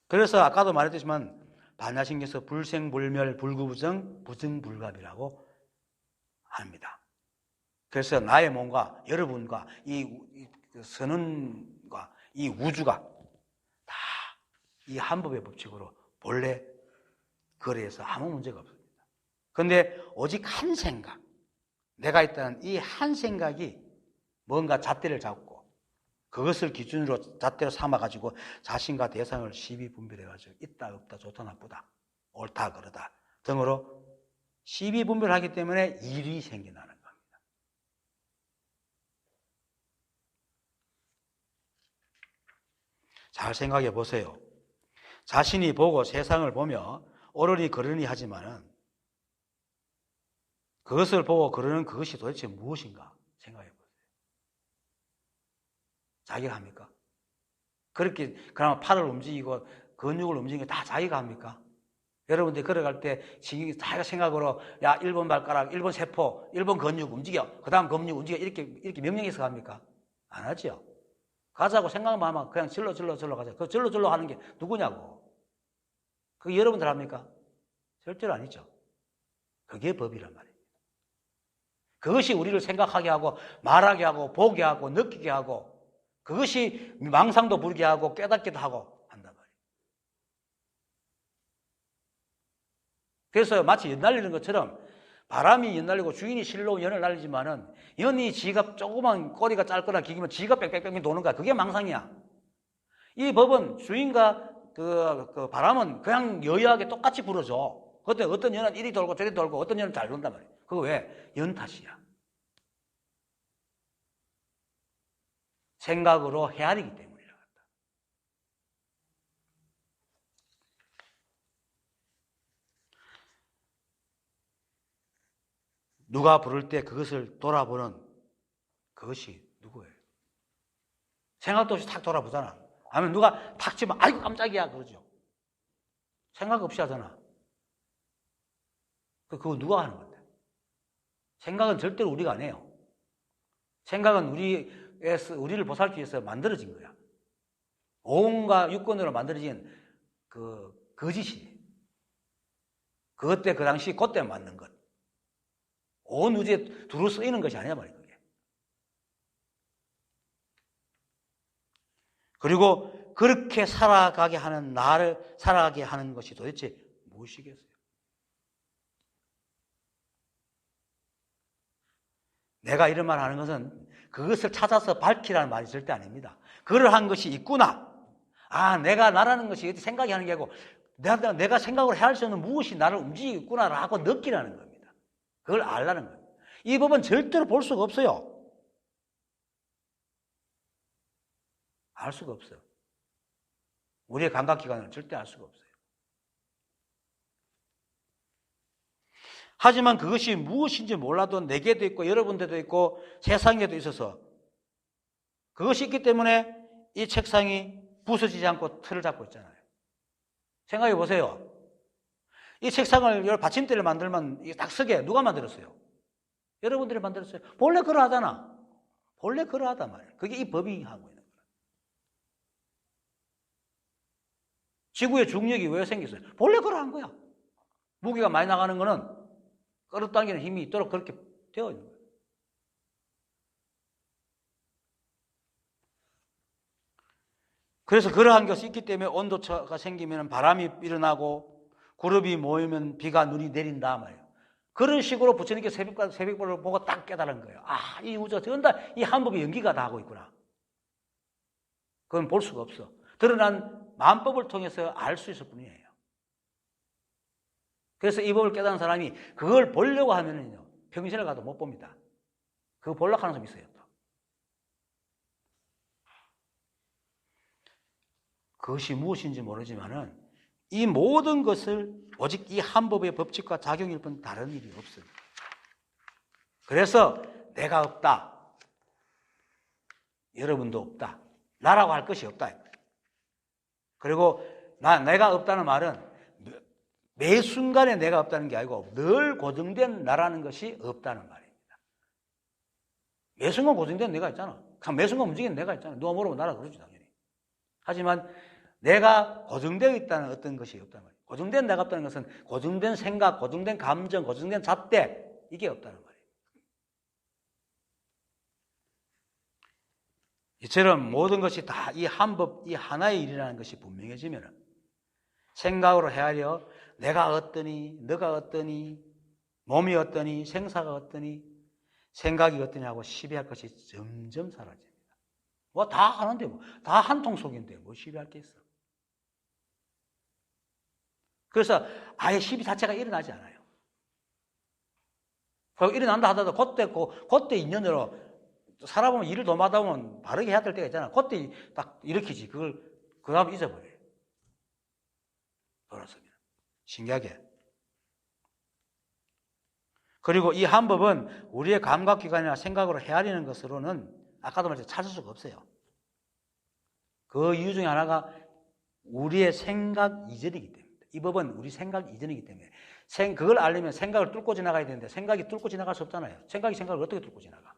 [SPEAKER 1] 그래서 아까도 말했지만 반야신경에서 불생불멸 불구부정 부증불갑이라고 합니다. 그래서 나의 몸과 여러분과 이 선언과 이 우주가 다 이 한법의 법칙으로 본래 거래해서 아무 문제가 없습니다. 그런데 오직 한 생각, 내가 있다는 이 한 생각이 뭔가 잣대를 잡고 그것을 기준으로 잣대로 삼아가지고 자신과 대상을 시비 분별해가지고 있다 없다 좋다 나쁘다 옳다 그러다 등으로 시비 분별하기 때문에 일이 생겨나는 겁니다. 잘 생각해 보세요. 자신이 보고 세상을 보며 옳으니 그러니 하지만은 그것을 보고 그러는 그것이 도대체 무엇인가 생각해 보세요. 자기가 합니까? 그렇게 그나마 팔을 움직이고 근육을 움직이는 게 다 자기가 합니까? 여러분들이 걸어갈 때 자기가 생각으로 1번 발가락, 1번 세포, 1번 근육 움직여, 그 다음 근육 움직여 이렇게 명령해서 합니까? 안 하죠. 가자고 생각만 하면 그냥 절로 가자. 그 절로 하는 게 누구냐고. 그게 여러분들 합니까? 절대로 아니죠. 그게 법이란 말이에요. 그것이 우리를 생각하게 하고 말하게 하고 보게 하고 느끼게 하고 그것이 망상도 부르게 하고 깨닫기도 하고 한단 말이에요. 그래서 마치 연 날리는 것처럼 바람이 연 날리고 주인이 실로 연을 날리지만은 연이 지가 조그만 꼬리가 짧거나 길면 지가 빽빽빽 도는 거야. 그게 망상이야. 이 법은 주인과 그 바람은 그냥 여유하게 똑같이 불어줘. 그때 어떤 연은 이리 돌고 저리 돌고 어떤 연은 잘 돈단 말이에요. 그거 왜? 연 탓이야. 생각으로 헤아리기 때문이라. 누가 부를 때 그것을 돌아보는 그것이 누구예요? 생각도 없이 탁 돌아보잖아. 아니면 누가 탁 치면 아이고 깜짝이야 그러죠. 생각 없이 하잖아. 그거 누가 하는 건데? 생각은 절대로 우리가 안 해요. 생각은 우리를 보살피기 위해서 만들어진 거야. 온갖 유권으로 만들어진 그 거짓이. 그때 그 당시 그때 맞는 것. 온 우주에 두루 쓰이는 것이 아니야 말이야 그게. 그리고 그렇게 살아가게 하는 나를 살아가게 하는 것이 도대체 무엇이겠어요? 내가 이런 말 하는 것은 그것을 찾아서 밝히라는 말이 절대 아닙니다. 그러한 것이 있구나. 아, 내가 나라는 것이 생각이 하는 게 아니고 내가 생각으로 해야 할 수 없는 무엇이 나를 움직이고 있구나라고 느끼라는 겁니다. 그걸 알라는 겁니다. 이 법은 절대로 볼 수가 없어요. 알 수가 없어요. 우리의 감각기관은 절대 알 수가 없어요. 하지만 그것이 무엇인지 몰라도 내게도 있고 여러분들도 있고 세상에도 있어서 그것이 있기 때문에 이 책상이 부서지지 않고 틀을 잡고 있잖아요. 생각해 보세요. 이 책상을 받침대를 만들면 딱 서게 누가 만들었어요? 여러분들이 만들었어요. 본래 그러하잖아. 본래 그러하단 말이에요. 그게 이 법이 하고 있는 거예요. 지구의 중력이 왜 생겼어요? 본래 그러한 거야. 무게가 많이 나가는 거는 끌어당기는 힘이 있도록 그렇게 되어 있는 거예요. 그래서 그러한 것이 있기 때문에 온도차가 생기면 바람이 일어나고 구름이 모이면 비가 눈이 내린다 말이에요. 그런 식으로 부처님께 새벽별을 보고 딱 깨달은 거예요. 아, 이 우주가 전다 이 한법이 연기가 다 하고 있구나. 그건 볼 수가 없어. 드러난 만법을 통해서 알 수 있을 뿐이에요. 그래서 이 법을 깨달은 사람이 그걸 보려고 하면은요, 평신을 가도 못 봅니다. 그거 보려고 하는 사람이 있어요. 또. 그것이 무엇인지 모르지만은 이 모든 것을 오직 이 한 법의 법칙과 작용일 뿐 다른 일이 없어요. 그래서 내가 없다. 여러분도 없다. 나라고 할 것이 없다. 그리고 내가 없다는 말은 매 순간에 내가 없다는 게 아니고 늘 고정된 나라는 것이 없다는 말입니다. 매 순간 고정된 내가 있잖아. 매 순간 움직이는 내가 있잖아. 누가 물어보면 나라 그러지 당연히. 하지만 내가 고정되어 있다는 어떤 것이 없다는 말이에요. 고정된 내가 없다는 것은 고정된 생각, 고정된 감정, 고정된 잣대 이게 없다는 말이에요. 이처럼 모든 것이 다 이 한 법, 이 하나의 일이라는 것이 분명해지면 생각으로 헤아려 내가 어떠니, 너가 어떠니, 몸이 어떠니, 생사가 어떠니, 생각이 어떠니 하고 시비할 것이 점점 사라집니다. 뭐 다 하는데 뭐, 다 한 통 속인데 뭐 시비할 게 있어. 그래서 아예 시비 자체가 일어나지 않아요. 그리고 일어난다 하더라도 그때 인연으로 살아보면 일을 도마다 보면 바르게 해야 될 때가 있잖아. 그때 딱 일으키지. 그걸 그 다음 잊어버려요. 돌아서면. 신기하게. 그리고 이 한 법은 우리의 감각기관이나 생각으로 헤아리는 것으로는 아까도 말했지만 찾을 수가 없어요. 그 이유 중에 하나가 우리의 생각 이전이기 때문에. 이 법은 우리 생각 이전이기 때문에. 그걸 알려면 생각을 뚫고 지나가야 되는데 생각이 뚫고 지나갈 수 없잖아요. 생각이 생각을 어떻게 뚫고 지나가?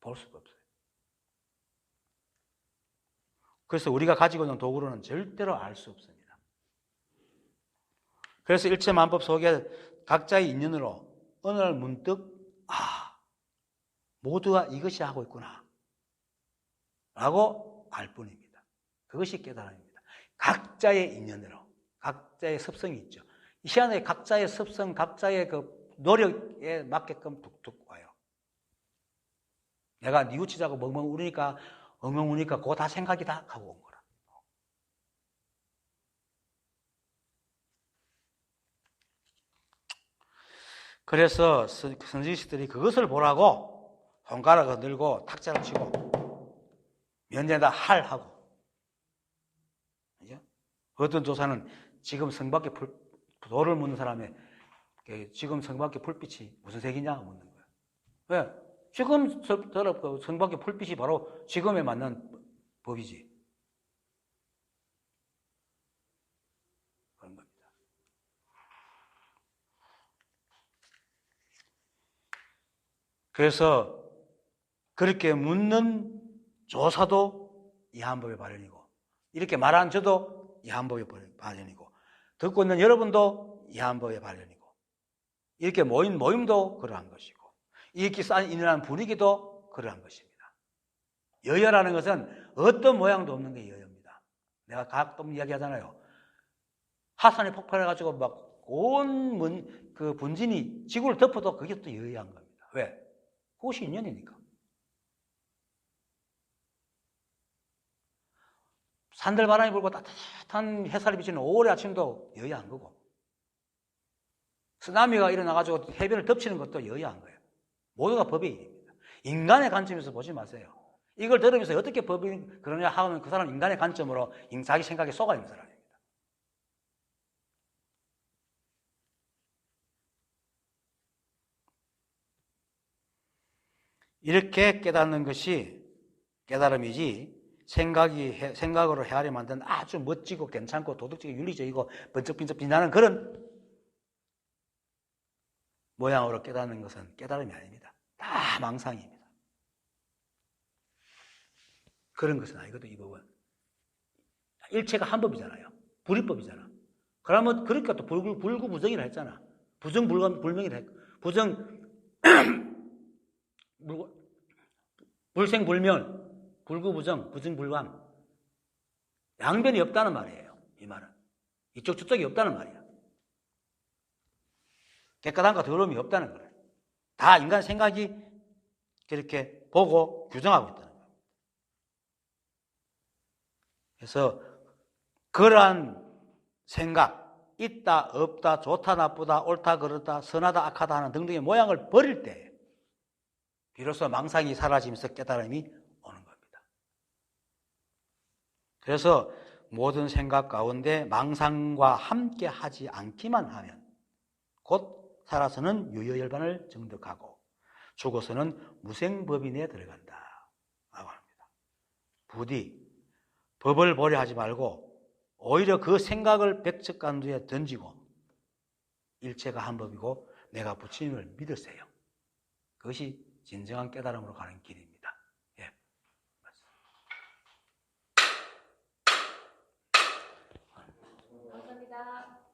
[SPEAKER 1] 볼 수가 없어요. 그래서 우리가 가지고 있는 도구로는 절대로 알 수 없습니다. 그래서 일체만법 속에 각자의 인연으로 어느 날 문득 모두가 이것이 하고 있구나 라고 알 뿐입니다. 그것이 깨달음입니다. 각자의 인연으로 각자의 습성이 있죠. 이 시간에 각자의 습성, 각자의 그 노력에 맞게끔 툭툭 와요. 내가 뉘우치자고 멍멍 우니까 엉엉 우니까 그거 다 생각이 다 하고 온 거라. 그래서 선지식들이 그것을 보라고 손가락을 들고 탁자를 치고 면제다 할하고. 어떤 조사는 지금 성밖에 돌을 묻는 사람의 지금 성밖에 불빛이 무슨 색이냐 묻는 거예요. 왜? 지금 성밖에 불빛이 바로 지금에 맞는 법이지. 그런 겁니다. 그래서 그렇게 묻는 조사도 이한법의 발현이고, 이렇게 말한 저도 이한법의 발현이고, 듣고 있는 여러분도 이한법의 발현이고, 이렇게 모인 모임도 그러한 것이고, 이렇게 일어난 분위기도 그러한 것입니다. 여여라는 것은 어떤 모양도 없는 게 여여입니다. 내가 가끔 이야기하잖아요. 화산이 폭발해가지고 막 온 그 분진이 지구를 덮어도 그게 또 여여한 겁니다. 왜? 그것이 인연이니까. 산들 바람이 불고 따뜻한 햇살이 비치는 5월의 아침도 여여한 거고, 쓰나미가 일어나가지고 해변을 덮치는 것도 여여한 거예요. 모두가 법의 일입니다. 인간의 관점에서 보지 마세요. 이걸 들으면서 어떻게 법이 그러냐 하면 그 사람 인간의 관점으로 자기 생각에 속아 있는 사람입니다. 이렇게 깨닫는 것이 깨달음이지, 생각으로 헤아려 만든 아주 멋지고 괜찮고 도덕적이고 윤리적이고 번쩍번쩍 빛나는 그런 모양으로 깨닫는 것은 깨달음이 아닙니다. 다 망상입니다. 그런 것은 아니거든, 이 법은. 일체가 한 법이잖아요. 불이법이잖아. 그러면 그러니까 또 불구부정이라 했잖아. 부정불명이라 했고, 불생불멸, 불구부정, 부정불감. 양변이 없다는 말이에요, 이 말은. 이쪽 저쪽이 없다는 말이야. 깨끗함과 더러움이 없다는 거예요. 다 인간 생각이 그렇게 보고 규정하고 있다는 거예요. 그래서 그러한 생각, 있다, 없다, 좋다, 나쁘다, 옳다, 그렇다, 선하다, 악하다 하는 등등의 모양을 버릴 때 비로소 망상이 사라지면서 깨달음이 오는 겁니다. 그래서 모든 생각 가운데 망상과 함께 하지 않기만 하면 곧 살아서는 유효열반을 정득하고 죽어서는 무생법인에 들어간다 라고 합니다. 부디 법을 보려 하지 말고 오히려 그 생각을 백척간두에 던지고 일체가 한 법이고 내가 부처님을 믿으세요. 그것이 진정한 깨달음으로 가는 길입니다. 예.
[SPEAKER 2] 감사합니다.